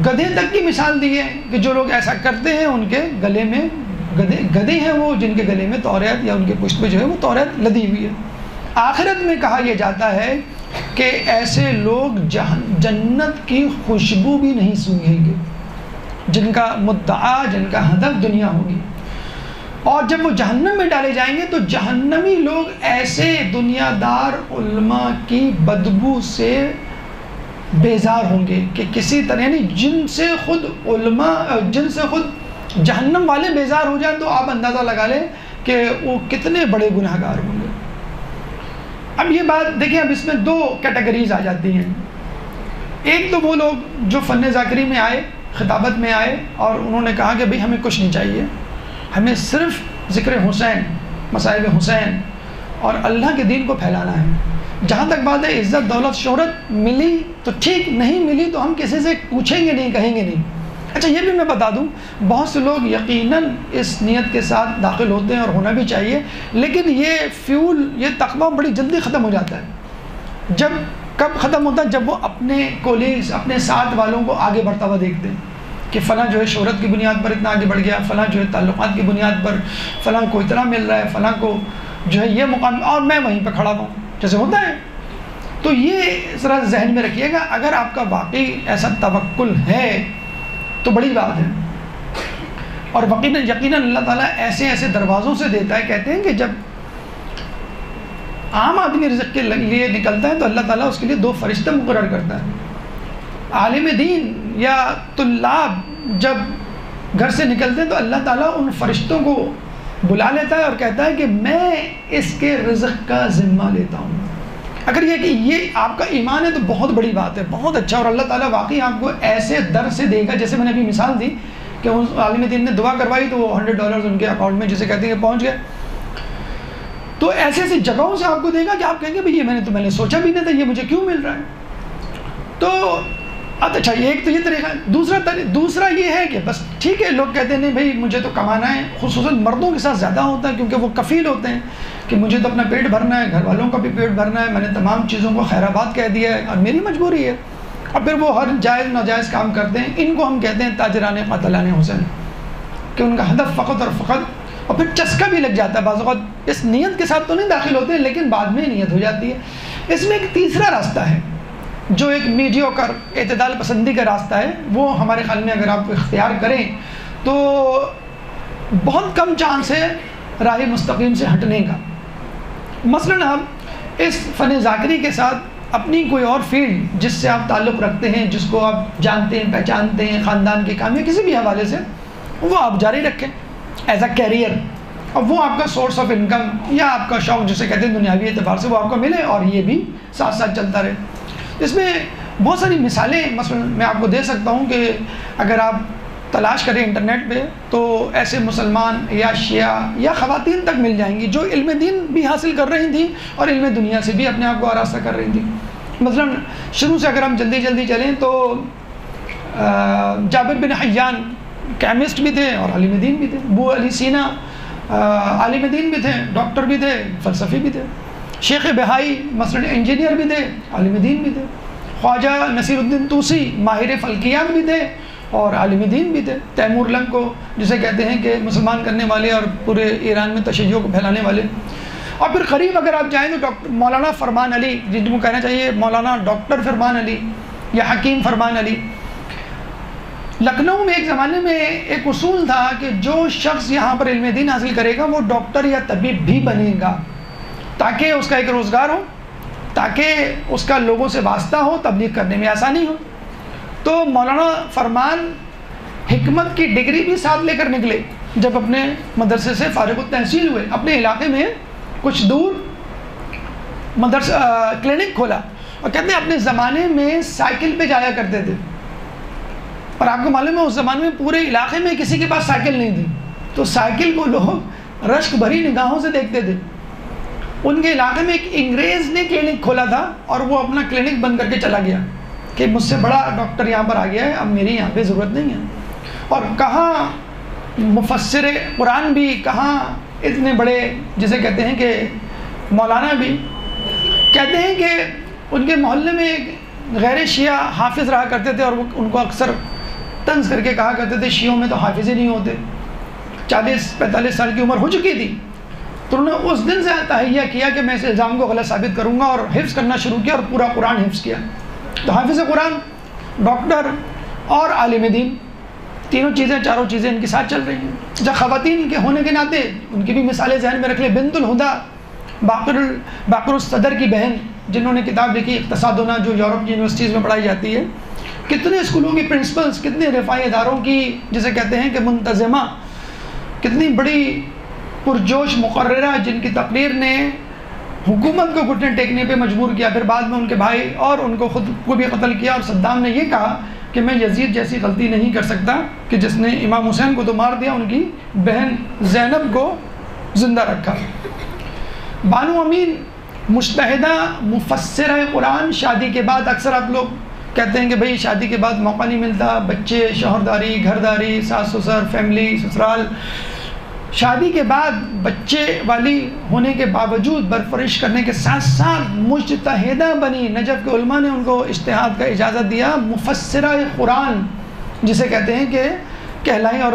گدھے تک کی مثال دی ہے کہ جو لوگ ایسا کرتے ہیں ان کے گلے میں گدھے ہیں وہ جن کے گلے میں توریت یا ان کے پشت پہ جو ہے وہ توریت لدی ہوئی ہے۔ آخرت میں کہا یہ جاتا ہے کہ ایسے لوگ جنت کی خوشبو بھی نہیں سونگھیں گے۔ جن کا مدعا، جن کا ہدف دنیا ہوگی. اور جب وہ جہنم میں ڈالے جائیں گے تو جہنمی لوگ ایسے دنیا دار علماء کی بدبو سے بیزار ہوں گے کہ کسی طرح، یعنی جن سے خود جہنم والے بیزار ہو جائیں تو آپ اندازہ لگا لیں کہ وہ کتنے بڑے گناہ گار ہوں گے. اب یہ بات دیکھیں، اب اس میں دو کیٹیگریز آ جاتی ہیں. ایک تو وہ لوگ جو فن ذاکری میں آئے، خطابت میں آئے اور انہوں نے کہا کہ بھئی ہمیں کچھ نہیں چاہیے، ہمیں صرف ذکر حسین، مصائب حسین اور اللہ کے دین کو پھیلانا ہے. جہاں تک بات ہے عزت دولت شہرت ملی تو ٹھیک، نہیں ملی تو ہم کسی سے پوچھیں گے نہیں، کہیں گے نہیں. اچھا یہ بھی میں بتا دوں، بہت سے لوگ یقیناً اس نیت کے ساتھ داخل ہوتے ہیں اور ہونا بھی چاہیے، لیکن یہ فیول، یہ تقویٰ بڑی جلدی ختم ہو جاتا ہے. کب ختم ہوتا ہے؟ جب وہ اپنے کولیگز، اپنے ساتھ والوں کو آگے بڑھتا ہوا دیکھتے ہیں کہ فلاں جو ہے شہرت کی بنیاد پر اتنا آگے بڑھ گیا، فلاں جو ہے تعلقات کی بنیاد پر فلاں کو اتنا مل رہا ہے، فلاں کو جو ہے یہ مقام، اور میں وہیں پہ کھڑا ہوں، جیسے ہوتا ہے. تو یہ ذرا ذہن میں رکھیے گا، اگر آپ کا واقعی ایسا توکل ہے تو بڑی بات ہے. اور یقیناً اللہ تعالیٰ ایسے دروازوں سے دیتا ہے. کہتے ہیں کہ جب عام آدمی رزق کے لیے نکلتا ہے تو اللہ تعالیٰ اس کے لیے 2 فرشتے مقرر کرتا ہے. عالم دین یا طلاب جب گھر سے نکلتے ہیں تو اللہ تعالیٰ ان فرشتوں کو بلا لیتا ہے اور کہتا ہے کہ میں اس کے رزق کا ذمہ لیتا ہوں. اگر یہ کہ یہ آپ کا ایمان ہے تو بہت بڑی بات ہے، بہت اچھا. اور اللہ تعالیٰ واقعی آپ کو ایسے در سے دے گا، جیسے میں نے ابھی مثال دی کہ اس عالم دین نے دعا کروائی تو وہ $100 ان کے اکاؤنٹ میں جسے کہتے ہیں کہ پہنچ گئے. تو ایسی جگہوں سے آپ کو دے گا کہ آپ کہیں گے بھئی یہ میں نے سوچا بھی نہیں تھا، یہ مجھے کیوں مل رہا ہے. تو اچھا ایک تو یہ طریقہ ہے. دوسرا یہ ہے کہ بس ٹھیک ہے، لوگ کہتے ہیں نہیں بھائی مجھے تو کمانا ہے. خصوصاً مردوں کے ساتھ زیادہ ہوتا ہے کیونکہ وہ کفیل ہوتے ہیں کہ مجھے تو اپنا پیٹ بھرنا ہے، گھر والوں کا بھی پیٹ بھرنا ہے، میں نے تمام چیزوں کو خیر آباد کہہ دیا ہے اور میری مجبوری ہے. اور پھر وہ ہر جائز ناجائز کام کرتے ہیں. ان کو ہم کہتے ہیں تاجران قاتلان حسین، کہ ان کا ہدف فقط اور فقط، اور پھر چسکا بھی لگ جاتا ہے. بعض اوقات اس نیت کے ساتھ تو نہیں داخل ہوتے ہیں لیکن بعد میں نیت ہو جاتی ہے. اس میں ایک تیسرا راستہ ہے جو ایک میڈیوکر اعتدال پسندی کا راستہ ہے. وہ ہمارے خیال میں اگر آپ اختیار کریں تو بہت کم چانس ہے راہ مستقیم سے ہٹنے کا. مثلاً آپ اس فن ذاکری کے ساتھ اپنی کوئی اور فیلڈ جس سے آپ تعلق رکھتے ہیں، جس کو آپ جانتے ہیں، پہچانتے ہیں، خاندان کے کام یا کسی بھی حوالے سے، وہ آپ جاری رکھیں ایز اے کیریئر. اور وہ آپ کا سورس آف انکم یا آپ کا شوق جسے کہتے ہیں دنیاوی اعتبار سے وہ آپ کو ملے اور یہ بھی ساتھ ساتھ چلتا رہے. اس میں بہت ساری مثالیں مثلا میں آپ کو دے سکتا ہوں کہ اگر آپ تلاش کریں انٹرنیٹ پہ تو ایسے مسلمان یا شیعہ یا خواتین تک مل جائیں گی جو علم دین بھی حاصل کر رہی تھیں اور علم دنیا سے بھی اپنے آپ کو آراستہ کر رہی تھیں. مثلا شروع سے اگر ہم جلدی چلیں تو جابر بن حیان کیمسٹ بھی تھے اور عالم دین بھی تھے. ابو علی سینا عالم دین بھی تھے، ڈاکٹر بھی تھے، فلسفی بھی تھے. شیخ بہائی مثلا انجینئر بھی تھے، عالم دین بھی تھے. خواجہ نصیر الدین طوسی ماہر فلکیات بھی تھے اور عالم دین بھی تھے. تیمور لنگ کو جسے کہتے ہیں کہ مسلمان کرنے والے اور پورے ایران میں تشیع کو پھیلانے والے. اور پھر قریب اگر آپ جائیں تو ڈاکٹر مولانا فرمان علی، جن کو کہنا چاہیے مولانا ڈاکٹر فرمان علی یا حکیم فرمان علی. لکھنؤ میں ایک زمانے میں ایک اصول تھا کہ جو شخص یہاں پر علم دین حاصل کرے گا وہ ڈاکٹر یا طبیب بھی بنے گا تاکہ اس کا ایک روزگار ہو، تاکہ اس کا لوگوں سے واسطہ ہو، تبلیغ کرنے میں آسانی ہو. تو مولانا فرمان حکمت کی ڈگری بھی ساتھ لے کر نکلے. جب اپنے مدرسے سے فارغ التحصیل ہوئے اپنے علاقے میں کچھ دور مدرسہ کلینک کھولا اور کہتے ہیں اپنے زمانے میں سائیکل پہ جایا کرتے تھے. اور آپ کو معلوم ہے اس زمانے میں پورے علاقے میں کسی کے پاس سائیکل نہیں تھی تو سائیکل کو لوگ رشک بھری نگاہوں سے دیکھتے تھے. ان کے علاقے میں ایک انگریز نے کلینک کھولا تھا اور وہ اپنا کلینک بند کر کے چلا گیا کہ مجھ سے بڑا ڈاکٹر یہاں پر آ گیا ہے، اب میری یہاں پہ ضرورت نہیں ہے. اور کہاں مفسر قرآن بھی، کہاں اتنے بڑے جسے کہتے ہیں کہ مولانا بھی کہتے ہیں کہ ان کے محلے میں ایک غیر شیعہ حافظ رہا کرتے تھے اور وہ ان کو اکثر طنز کر کے کہا کرتے تھے شیعوں میں تو حافظ ہی نہیں ہوتے. 40-45 سال کی عمر ہو چکی تھی تو انہوں نے اس دن سے تہیہ کیا کہ میں اس الزام کو غلط ثابت کروں گا اور حفظ کرنا شروع کیا اور پورا قرآن حفظ کیا. تو حافظ قرآن، ڈاکٹر اور عالم دین تینوں چیزیں چاروں چیزیں ان کے ساتھ چل رہی ہیں. جب خواتین کے ہونے کے ناطے ان کی بھی مثالیں ذہن میں رکھ لیں. بنت الہدا باقر الصدر کی بہن جنہوں نے کتاب لکھی اقتصاد ہونا، جو یورپ کی یونیورسٹیز میں پڑھائی جاتی ہے. کتنے اسکولوں کی پرنسپلز، کتنے رفاہی اداروں کی جسے کہتے ہیں کہ منتظمہ، کتنی بڑی پرجوش مقررہ جن کی تقریر نے حکومت کو گھٹنے ٹیکنے پہ مجبور کیا. پھر بعد میں ان کے بھائی اور ان کو خود کو بھی قتل کیا، اور صدام نے یہ کہا کہ میں یزید جیسی غلطی نہیں کر سکتا کہ جس نے امام حسین کو تو مار دیا، ان کی بہن زینب کو زندہ رکھا. بانو امین مجتہدہ مفسرہ قرآن. شادی کے بعد اکثر آپ لوگ کہتے ہیں کہ بھئی شادی کے بعد موقع نہیں ملتا، بچے، شوہرداری، گھرداری، ساس سسر، فیملی، سسرال. شادی کے بعد بچے والی ہونے کے باوجود برپرش کرنے کے ساتھ ساتھ مجتہدہ بنی. نجف کے علماء نے ان کو اجتہاد کا اجازت دیا. مفسرہ قرآن جسے کہتے ہیں کہ کہلائیں، اور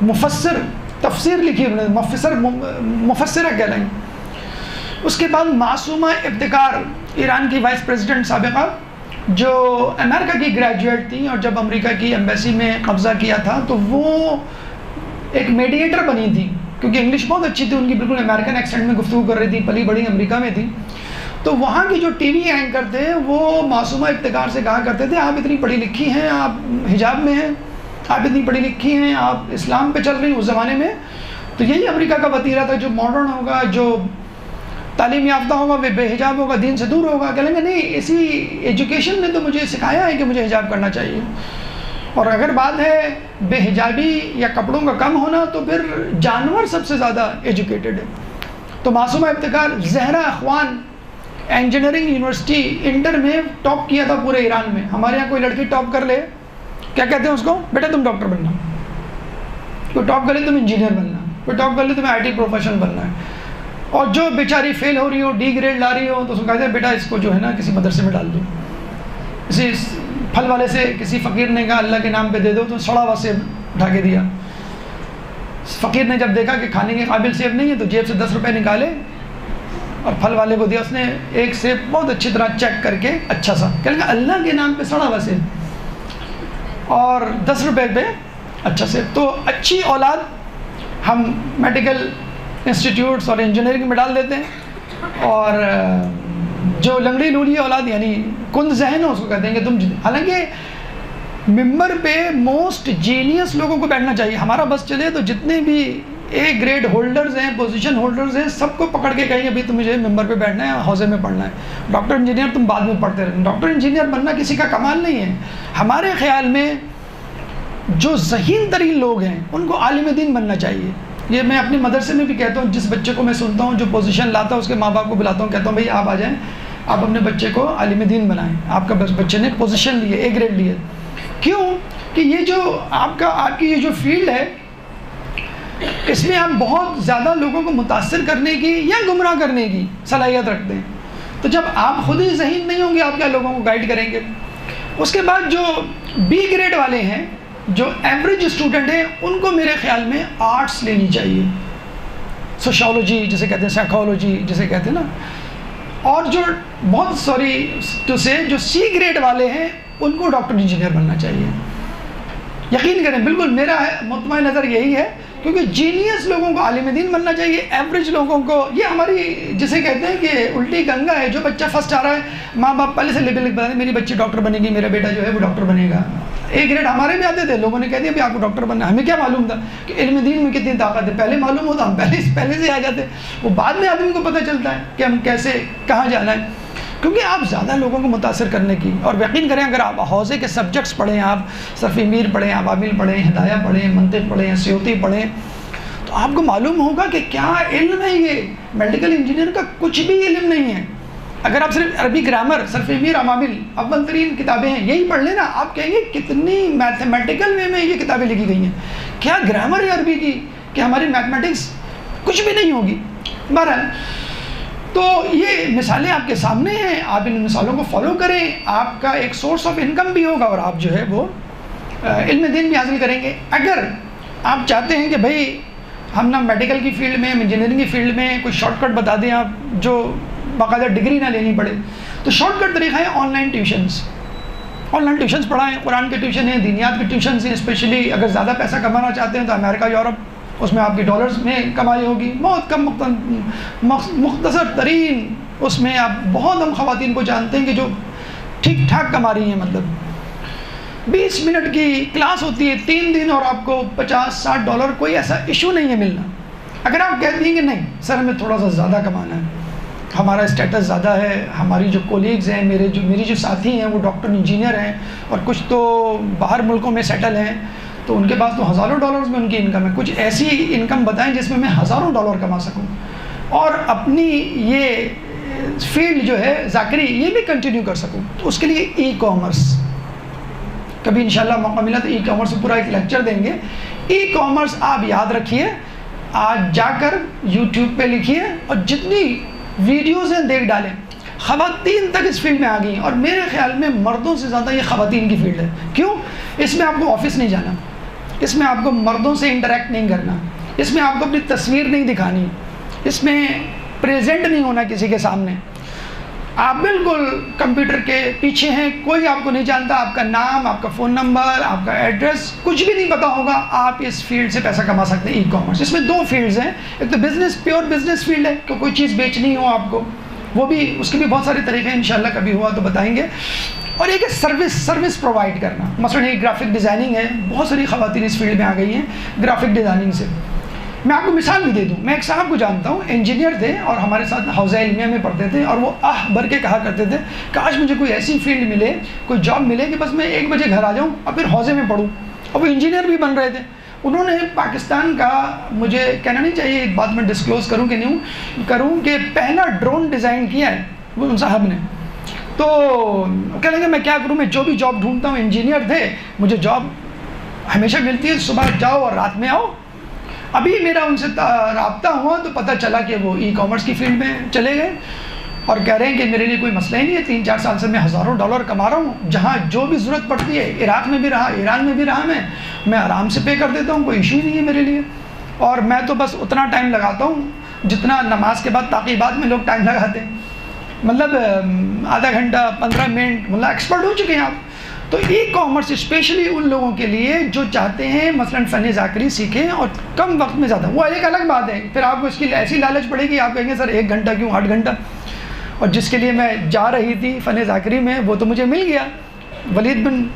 مفسر تفسیر لکھی انہوں نے، مفسرہ کہلائیں. اس کے بعد معصومہ ابتکار، ایران کی وائس پریزیڈنٹ سابقہ، جو امریکہ کی گریجویٹ تھیں، اور جب امریکہ کی ایمبیسی میں قبضہ کیا تھا تو وہ ایک میڈیٹر بنی تھی، کیونکہ انگلش بہت اچھی تھی ان کی، بالکل امریکن ایکسینٹ میں گفتگو کر رہی تھی، پلی بڑی امریکہ میں تھی. تو وہاں کی جو ٹی وی اینکر تھے وہ معصومہ ابتکار سے کہا کرتے تھے آپ اتنی پڑھی لکھی ہیں، آپ حجاب میں ہیں، آپ اتنی پڑھی لکھی ہیں، آپ اسلام پہ چل رہی ہیں. اس زمانے میں تو یہی امریکہ کا وتیرہ تھا، جو ماڈرن ہوگا، جو تعلیم یافتہ ہوگا، وہ بے حجاب ہوگا، دین سے دور ہوگا. کہیں گے نہیں، اسی ایجوکیشن نے تو مجھے سکھایا ہے کہ مجھے حجاب کرنا چاہیے. اور اگر بات ہے بے حجابی یا کپڑوں کا کم ہونا تو پھر جانور سب سے زیادہ ایجوکیٹڈ ہے. تو معصومہ ابتکار، زہرا اخوان انجینئرنگ یونیورسٹی انٹر میں ٹاپ کیا تھا پورے ایران میں. ہمارے یہاں کوئی لڑکی ٹاپ کر لے، کیا کہتے ہیں اس کو؟ بیٹا تم ڈاکٹر بننا. کوئی ٹاپ کر لے تم انجینئر بننا، کوئی ٹاپ کر لے تمہیں آئی ٹی پروفیشن بننا ہے. اور جو بیچاری فیل ہو رہی ہو، ڈی گریڈ لا رہی ہو، تو اس کو کہتے ہیں بیٹا اس کو جو ہے نا کسی مدرسے میں ڈال دو. اسی پھل والے سے کسی فقیر نے کہا اللہ کے نام پہ دے دو، تو سڑا ہوا سیب اٹھا کے دیا. فقیر نے جب دیکھا کہ کھانے کے قابل سیب نہیں ہے تو جیب سے 10 روپے نکالے اور پھل والے کو دیا. اس نے ایک سیب بہت اچھی طرح چیک کر کے اچھا سا کہنے لگا اللہ کے نام پہ سڑا ہوا سیب اور 10 روپے پہ اچھا سیب. تو اچھی اولاد ہم میڈیکل انسٹیٹیوٹس اور انجینئرنگ میں ڈال دیتے ہیں، اور جو لنگڑی لولی اولاد یعنی کند ذہن ہو اس کو کہتے ہیں کہ تم. حالانکہ ممبر پہ موسٹ جینیس لوگوں کو بیٹھنا چاہیے. ہمارا بس چلے تو جتنے بھی اے گریڈ ہولڈرز ہیں، پوزیشن ہولڈرز ہیں، سب کو پکڑ کے کہیں ابھی تم مجھے ممبر پہ بیٹھنا ہے، حوزے میں پڑھنا ہے. ڈاکٹر انجینئر تم بعد میں پڑھتے رہے. ڈاکٹر انجینئر بننا کسی کا کمال نہیں ہے. ہمارے خیال میں جو ذہین ترین لوگ ہیں ان کو عالم دین بننا چاہیے. یہ میں اپنے مدرسے میں بھی کہتا ہوں، جس بچے کو میں سنتا ہوں جو پوزیشن لاتا ہوں اس کے ماں باپ کو بلاتا ہوں، کہتا ہوں بھائی آپ آ جائیں، آپ اپنے بچے کو عالم دین بنائیں. آپ کا بچے نے پوزیشن لی ہے، اے گریڈ لی ہے. کیوں کہ یہ جو آپ کی یہ جو فیلڈ ہے اس میں آپ بہت زیادہ لوگوں کو متاثر کرنے کی یا گمراہ کرنے کی صلاحیت رکھتے ہیں. تو جب آپ خود ہی ذہین نہیں ہوں گے آپ کیا لوگوں کو گائیڈ کریں گے. اس کے بعد جو بی گریڈ والے ہیں، جو ایوریج اسٹوڈنٹ ہیں، ان کو میرے خیال میں آرٹس لینی چاہیے، سوشالوجی جسے کہتے ہیں، سائیکالوجی جسے کہتے ہیں نا. اور جو بہت جو سی گریڈ والے ہیں ان کو ڈاکٹر انجینئر بننا چاہیے. یقین کریں بالکل میرا مطمئن نظر یہی ہے، کیونکہ جینیس لوگوں کو عالم دین بننا چاہیے، ایوریج لوگوں کو. یہ ہماری جسے کہتے ہیں کہ الٹی گنگا ہے. جو بچہ فرسٹ آ رہا ہے ماں باپ پہلے سے لیبل لکھ بتاتے ہیں میری بچی ڈاکٹر بنے گی، میرا بیٹا جو ہے وہ ڈاکٹر بنے گا. اے گریڈ ہمارے بھی آتے تھے، لوگوں نے کہہ دیا بھی آپ کو ڈاکٹر بننا ہے. ہمیں کیا معلوم تھا کہ علم دین میں کتنی طاقت ہے؟ پہلے معلوم ہوتا ہم پہلے سے آ جاتے. وہ بعد میں آدمی کو پتہ چلتا ہے کہ ہم کیسے کہاں جانا ہے. کیونکہ آپ زیادہ لوگوں کو متاثر کرنے کی، اور یقین کریں اگر آپ حوزے کے سبجیکٹس پڑھیں، آپ صرف میر پڑھیں، عوامل پڑھیں، ہدایہ پڑھیں، منطق پڑھیں، سیوطی پڑھیں، تو آپ کو معلوم ہوگا کہ کیا علم ہے. یہ میڈیکل انجینئر کا کچھ بھی علم نہیں ہے. اگر آپ صرف عربی گرامر، صرف میر، عوامل، اول ترین کتابیں ہیں یہی پڑھ لیں نا، آپ کہیں گے کتنی میتھمیٹیکل وے میں یہ کتابیں لکھی گئی ہیں. کیا گرامر ہے عربی کی کہ ہماری میتھمیٹکس کچھ بھی نہیں ہوگی. بہرحال تو یہ مثالیں آپ کے سامنے ہیں، آپ ان مثالوں کو فالو کریں. آپ کا ایک سورس آف انکم بھی ہوگا اور آپ جو ہے وہ علم دین بھی حاصل کریں گے. اگر آپ چاہتے ہیں کہ بھائی ہم نہ میڈیکل کی فیلڈ میں، انجینئرنگ کی فیلڈ میں کوئی شارٹ کٹ بتا دیں آپ جو باقاعدہ ڈگری نہ لینی پڑے، تو شارٹ کٹ طریقہ ہے on line tuitions. On line tuitions پڑھائیں، قرآن کے ٹیوشن ہیں، دینیات کے ٹیوشنس ہیں، اسپیشلی اگر زیادہ پیسہ کمانا چاہتے ہیں تو امریکہ یورپ، اس میں آپ کی ڈالرز میں کمائی ہوگی، بہت کم مختصر ترین اس میں آپ بہت ہم خواتین کو جانتے ہیں کہ جو ٹھیک ٹھاک کما رہی ہیں، مطلب 20 منٹ کی کلاس ہوتی ہے 3 دن اور آپ کو $50-60 کوئی ایسا ایشو نہیں ہے ملنا۔ اگر آپ کہتی ہیں کہ نہیں سر ہمیں تھوڑا سا زیادہ کمانا ہے، ہمارا اسٹیٹس زیادہ ہے، ہماری جو کولیگز ہیں، میری جو ساتھی ہیں وہ ڈاکٹر انجینئر ہیں اور کچھ تو باہر ملکوں میں سیٹل ہیں، تو ان کے پاس تو ہزاروں ڈالرز میں ان کی انکم ہے، کچھ ایسی انکم بتائیں جس میں میں ہزاروں ڈالر کما سکوں اور اپنی یہ فیلڈ جو ہے ذاکری یہ بھی کنٹینیو کر سکوں۔ تو اس کے لیے ای کامرس، کبھی انشاءاللہ موقع ملا تو ای کامرس سے پورا ایک لیکچر دیں گے۔ ای کامرس آپ یاد رکھیے، آج جا کر یوٹیوب پہ لکھیے اور جتنی ویڈیوز ہیں دیکھ ڈالیں، خواتین تک اس فیلڈ میں آ گئی ہیں اور میرے خیال میں مردوں سے زیادہ یہ خواتین کی فیلڈ ہے۔ کیوں؟ اس میں آپ کو آفس نہیں جانا، اس میں آپ کو مردوں سے انٹریکٹ نہیں کرنا، اس میں آپ کو اپنی تصویر نہیں دکھانی، اس میں پریزنٹ نہیں ہونا کسی کے سامنے، آپ بالکل کمپیوٹر کے پیچھے ہیں، کوئی آپ کو نہیں جانتا، آپ کا نام، آپ کا فون نمبر، آپ کا ایڈریس کچھ بھی نہیں پتا ہوگا، آپ اس فیلڈ سے پیسہ کما سکتے ہیں۔ ای کامرس اس میں 2 فیلڈز ہیں، ایک تو بزنس، پیور بزنس فیلڈ ہے کہ کوئی چیز بیچنی ہو آپ کو، وہ بھی اس کے بھی بہت سارے طریقے ہیں، انشاءاللہ کبھی ہوا تو بتائیں گے، اور ایک ہے سروس پرووائڈ کرنا، مثلا ایک گرافک ڈیزائننگ ہے، بہت ساری خواتین اس فیلڈ میں آ گئی ہیں گرافک ڈیزائننگ سے۔ میں آپ کو مثال بھی دے دوں، میں ایک صاحب کو جانتا ہوں، انجینئر تھے اور ہمارے ساتھ حوزہ علمیہ میں پڑھتے تھے، اور وہ بھر کے کہا کرتے تھے کاش مجھے کوئی ایسی فیلڈ ملے، کوئی جاب ملے کہ بس میں 1 بجے گھر آ جاؤں اور پھر حوزے میں پڑھوں، اور وہ انجینئر بھی بن رہے تھے۔ انہوں نے پاکستان کا، مجھے کہنا نہیں چاہیے ایک بات میں ڈسکلوز کروں کہ نہیں کروں، کہ پہلا ڈرون ڈیزائن کیا ہے وہ ان صاحب نے۔ تو کہنے لگے میں کیا کروں، میں جو بھی جاب ڈھونڈتا ہوں، انجینئر تھے، مجھے جاب ہمیشہ ملتی ہے، صبح جاؤ اور رات میں آؤ۔ ابھی میرا ان سے رابطہ ہوا تو پتہ چلا کہ وہ ای کامرس کی فیلڈ میں چلے گئے اور کہہ رہے ہیں کہ میرے لیے کوئی مسئلہ ہی نہیں ہے، 3-4 سال سے میں ہزاروں ڈالر کما رہا ہوں، جہاں جو بھی ضرورت پڑتی ہے، عراق میں بھی رہا، ایران میں بھی رہا، میں آرام سے پے کر دیتا ہوں، کوئی ایشو ہی نہیں ہے میرے لیے، اور میں تو بس اتنا ٹائم لگاتا ہوں جتنا نماز کے بعد تعقیبات میں لوگ ٹائم لگاتے ہیں، مطلب آدھا گھنٹہ 15 منٹ، مطلب ایکسپرٹ ہو چکے ہیں آپ۔ تو ای کامرس اسپیشلی ان لوگوں کے لیے جو چاہتے ہیں مثلا فن ذاکری سیکھیں اور کم وقت میں زیادہ، وہ ایک الگ بات ہے، پھر آپ کو اس کی ایسی لالچ پڑے گی، آپ کہیں گے سر 1 گھنٹہ کیوں 8 گھنٹہ، اور جس کے لیے میں جا رہی تھی فن ذاکری میں وہ تو مجھے مل گیا۔ ولید بن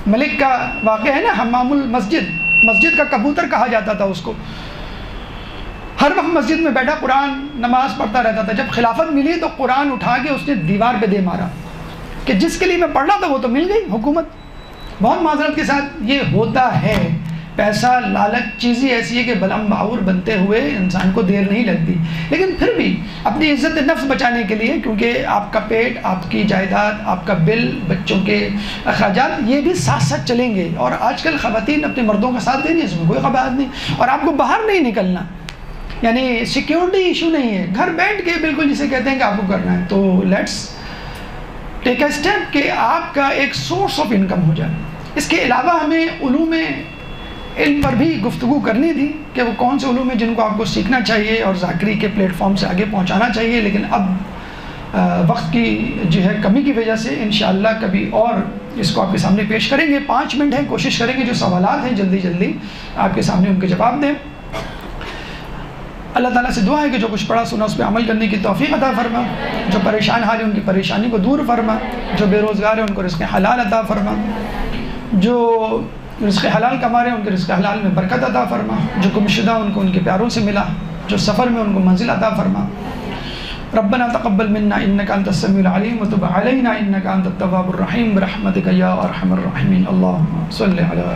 ملک کا واقعہ ہے نا، حمام المسجد، مسجد کا کبوتر کہا جاتا تھا اس کو، ہر وقت مسجد میں بیٹھا قرآن نماز پڑھتا رہتا تھا، جب خلافت ملی تو قرآن اٹھا کے اس نے دیوار پہ دے مارا کہ جس کے لیے میں پڑھ رہا تھا وہ تو مل گئی حکومت۔ بہت معذرت کے ساتھ یہ ہوتا ہے، پیسہ لالچ چیز ہی ایسی ہے کہ بلم باور بنتے ہوئے انسان کو دیر نہیں لگتی، لیکن پھر بھی اپنی عزت نفس بچانے کے لیے، کیونکہ آپ کا پیٹ، آپ کی جائیداد، آپ کا بل، بچوں کے اخراجات یہ بھی ساتھ ساتھ چلیں گے، اور آج کل خواتین اپنے مردوں کا ساتھ دے رہی ہیں، اس میں کوئی قباحت نہیں، اور آپ کو باہر نہیں نکلنا، یعنی سیکیورٹی ایشو نہیں ہے، گھر بیٹھ کے بالکل جسے کہتے ہیں کہ آپ کو کرنا ہے، تو لیٹس ٹیک اے اسٹیپ کہ آپ کا ایک سورس آف انکم ہو جائے۔ اس کے علاوہ ہمیں علوم علم پر بھی گفتگو کرنی تھی کہ وہ کون سے علوم ہیں جن کو آپ کو سیکھنا چاہیے اور ذاکری کے پلیٹ فارم سے آگے پہنچانا چاہیے، لیکن اب وقت کی جو ہے کمی کی وجہ سے انشاءاللہ کبھی اور اس کو آپ کے سامنے پیش کریں گے۔ 5 منٹ ہیں، کوشش کریں گے جو سوالات ہیں جلدی جلدی آپ کے سامنے ان کے جواب دیں۔ اللہ تعالیٰ سے دعا ہے کہ جو کچھ پڑھا سنا اس پہ عمل کرنے کی توفیق عطا فرما، جو پریشان حال ہیں ان کی پریشانی کو دور فرما، جو بے روزگار ہیں ان کو رزق حلال عطا فرما، جو رزق حلال کما رہے ہیں ان کے رزق حلال میں برکت عطا فرما، جو گمشدہ ان کو ان کے پیاروں سے ملا، جو سفر میں ان کو منزل عطا فرما۔ ربنا تقبل منا انك انت السميع العليم وتب علينا انك انت التواب الرحيم برحمتك يا ارحم الراحمين اللهم صل على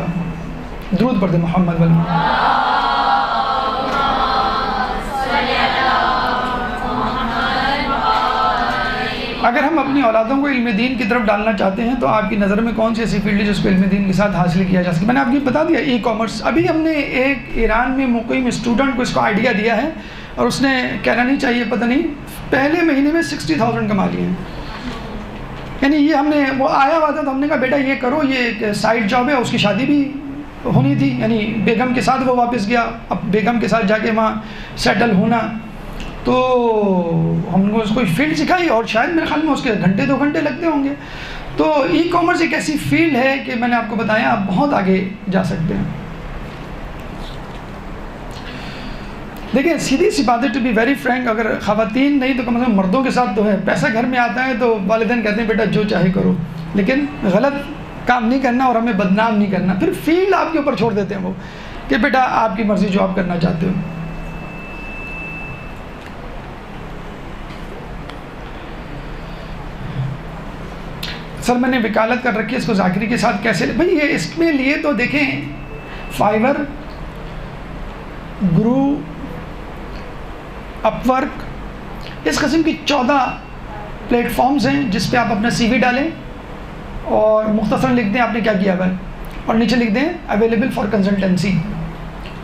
درود پر محمد والمؤمنين۔ اگر ہم اپنی اولادوں کو علم دین کی طرف ڈالنا چاہتے ہیں تو آپ کی نظر میں کون سی ایسی فیلڈ ہے جس کو علم دین کے ساتھ حاصل کیا جا سکے؟ میں نے آپ کو بتا دیا ای کامرس۔ ابھی ہم نے ایک ایران میں مقیم اسٹوڈنٹ کو اس کو آئیڈیا دیا ہے اور اس نے کہنا نہیں چاہیے پتہ نہیں پہلے مہینے میں 60,000 کما لیے ہیں، یعنی یہ ہم نے وہ آیا ہوا تھا تو ہم نے کہا بیٹا یہ کرو، یہ ایک سائڈ جاب ہے، اس کی شادی بھی ہونی تھی، یعنی بیگم کے ساتھ وہ واپس گیا، اب بیگم کے ساتھ جا کے وہاں سیٹل ہونا، تو ہم نے اس کو فیلڈ سکھائی اور شاید میرے خیال میں اس کے 1-2 گھنٹے لگتے ہوں گے، تو ای کامرس ایک ایسی فیلڈ ہے کہ میں نے آپ کو بتایا آپ بہت آگے جا سکتے ہیں. دیکھیں سیدھی سی بات ہے، ٹو بی ویری فرینک، اگر خواتین نہیں تو کم از کم مردوں کے ساتھ تو ہے. پیسہ گھر میں آتا ہے تو والدین کہتے ہیں بیٹا جو چاہے کرو، لیکن غلط کام نہیں کرنا اور ہمیں بدنام نہیں کرنا. پھر فیلڈ آپ کے اوپر چھوڑ دیتے ہیں وہ کہ بیٹا آپ کی مرضی جو آپ کرنا چاہتے ہو. سر میں نے وکالت کر رکھی ہے، اس کو ذاکری کے ساتھ کیسے بھائی یہ اس میں لیے تو دیکھیں فائیور، گرو، اپ ورک، اس قسم کی 14 پلیٹ فارمز ہیں جس پہ آپ اپنا سی وی ڈالیں اور مختصر لکھ دیں آپ نے کیا کیا ہوا ہے اور نیچے لکھ دیں اویلیبل فار کنسلٹنسی.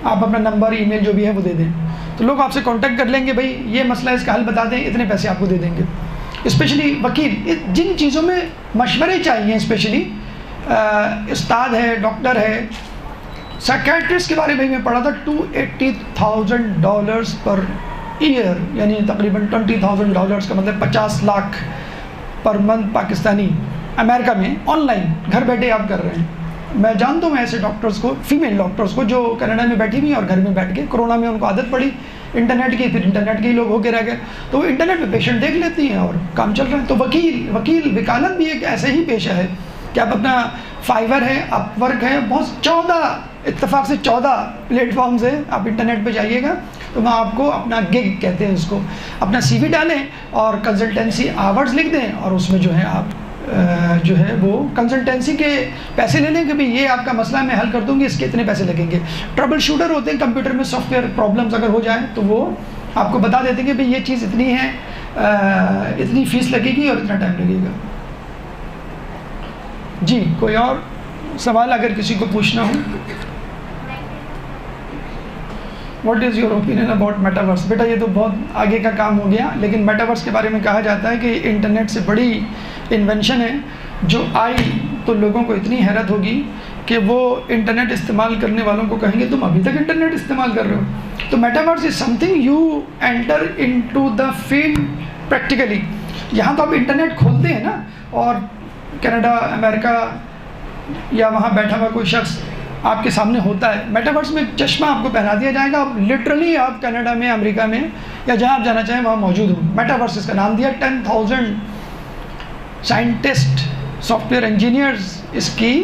آپ اپنا نمبر ای میل جو بھی ہے وہ دے دیں تو لوگ آپ سے کانٹیکٹ کر لیں گے، بھائی یہ مسئلہ اس کا حل بتا دیں، اتنے پیسے آپ کو دے دیں گے. اسپیشلی وکیل، جن چیزوں میں مشورے چاہیے، اسپیشلی استاد ہے، ڈاکٹر ہے، سائیکیٹرسٹ کے بارے میں پڑھا تھا $280,000 پر ایئر، یعنی تقریباً $20,000 کا مطلب 50 لاکھ پر منتھ پاکستانی امریکہ میں آن لائن گھر بیٹھے آپ کر رہے ہیں. میں جانتا ہوں ایسے ڈاکٹرز کو، فیمیل ڈاکٹرز کو جو کینیڈا میں بیٹھی ہوئی اور گھر میں بیٹھ کے کورونا میں ان کو عادت پڑی انٹرنیٹ کی، پھر انٹرنیٹ کے ہی لوگ ہو کے رہ گئے تو وہ انٹرنیٹ پہ پیشنٹ دیکھ لیتی ہیں اور کام چل رہا ہے. تو وکیل وکالت بھی ایک ایسے ہی پیشہ ہے کہ آپ اپنا فائیور ہے، اپ ورک ہے، بہت 14 اتفاق سے 14 پلیٹ فارمز ہیں. آپ انٹرنیٹ پہ جائیے گا تو وہاں آپ کو اپنا گگ کہتے ہیں اس کو، اپنا سی وی ڈالیں اور کنسلٹنسی آورز لکھ دیں اور اس میں جو ہے آپ جو ہے وہ کنسلٹنسی کے پیسے لے لیں کہ بھائی یہ آپ کا مسئلہ میں حل کر دوں گی، اس کے اتنے پیسے لگیں گے. ٹربل شوٹر ہوتے ہیں کمپیوٹر میں، سافٹ ویئر پرابلمس اگر ہو جائیں تو وہ آپ کو بتا دیتے ہیں کہ بھائی یہ چیز اتنی ہے، اتنی فیس لگے گی اور اتنا ٹائم لگے گا. جی کوئی اور سوال اگر کسی کو پوچھنا ہو؟ What is your opinion about metaverse? بیٹا یہ تو بہت آگے کا کام ہو گیا، لیکن میٹاورس کے بارے میں کہا جاتا ہے کہ انٹرنیٹ سے بڑی انوینشن ہے جو آئی تو لوگوں کو اتنی حیرت ہوگی کہ وہ انٹرنیٹ استعمال کرنے والوں کو کہیں گے تم ابھی تک انٹرنیٹ استعمال کر رہے ہو. تو metaverse is something you enter into the field practically. یہاں تو آپ انٹرنیٹ کھولتے ہیں نا اور کینیڈا، امریکہ یا وہاں بیٹھا ہوا کوئی شخص آپ کے سامنے ہوتا ہے. میٹاورس میں چشمہ آپ کو پہنا دیا جائے گا، آپ لٹرلی آپ کینیڈا میں، امریکہ میں یا جہاں آپ جانا چاہیں وہاں موجود ہوں. میٹاورس اس کا نام دیا. 10,000 سائنٹسٹ، سافٹ ویئر انجینئرز اس کی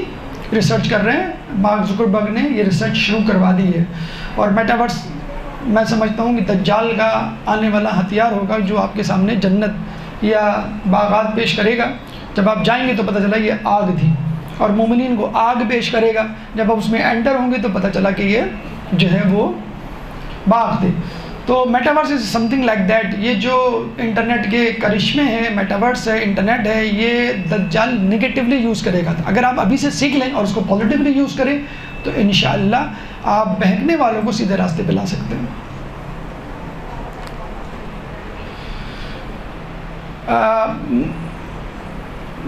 ریسرچ کر رہے ہیں. مارک زکربرگ نے یہ ریسرچ شروع کروا دی ہے. اور میٹاورس میں سمجھتا ہوں کہ دجال کا آنے والا ہتھیار ہوگا جو آپ کے سامنے جنت یا باغات پیش کرے گا. جب آپ جائیں گے تو پتہ چلا یہ آگ تھی، اور مومنین کو آگ پیش کرے گا. جب آپ اس میں انٹر ہوں گے تو پتہ چلا کہ یہ جو ہے وہ باغ تھے. تو metaverse is some thing like that. یہ جو انٹرنیٹ کے کرشمے ہیں، میٹاورس ہے، انٹرنیٹ ہے، یہ دجال نگیٹیولی یوز کرے گا. اگر آپ ابھی سے سیکھ لیں اور اس کو پازیٹیولی یوز کریں تو انشاءاللہ آپ بہکنے والوں کو سیدھے راستے پہ لا سکتے ہیں.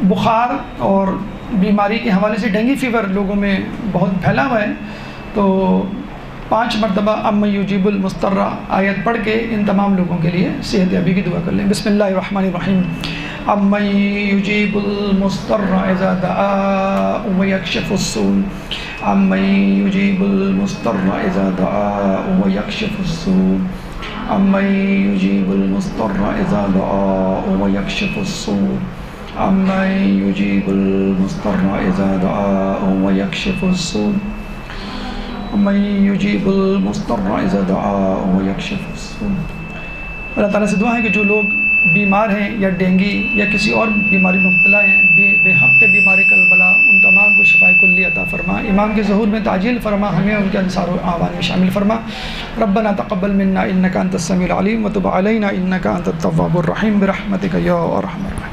بخار اور بیماری کے حوالے سے ڈینگی فیور لوگوں میں بہت پھیلا ہوا ہے. تو 5 مرتبہ اَمَّن یُجِیبُ الْمُضْطَرَّ آیت پڑھ کے ان تمام لوگوں کے لیے صحت یابی کی دعا کر لیں. بسم اللہ الرحمن الرحیم. اَمَّن یُجِیبُ الْمُضْطَرَّ اِذَا دَعَاهُ وَیَکْشِفُ السُّوءَ. اَمَّن یُجِیبُ الْمُضْطَرَّ اِذَا دَعَاهُ وَیَکْشِفُ السُّوءَ. اَمَّن یُجِیبُ الْمُضْطَرَّ اِذَا دَعَاهُ وَیَکْشِفُ السُّوءَ. اَمَّن یُجِیبُ الْمُضْطَرَّ اِذَا دَعَاهُ وَیَکْشِفُ السُّوءَ. اَمَّن یُجِیبُ الْمُضْطَرَّ اِذَا دَعَاهُ وَیَکْشِفُ السُّوءَ. اللہ تعالیٰ سے دعا ہے کہ جو لوگ بیمار ہیں یا ڈینگی یا کسی اور بیماری میں مبتلا ہیں، بے حق بیمار کلبلا، ان تمام کو شفاء کلی عطا فرما. امام کے ظہور میں تعجیل فرما، ہمیں ان کے انصار و اعوان میں شامل فرما. ربنا تقبل منا انک انت السمیع العلیم وتب علینا انک انت التواب الرحیم برحمتک یا ارحم الراحمین.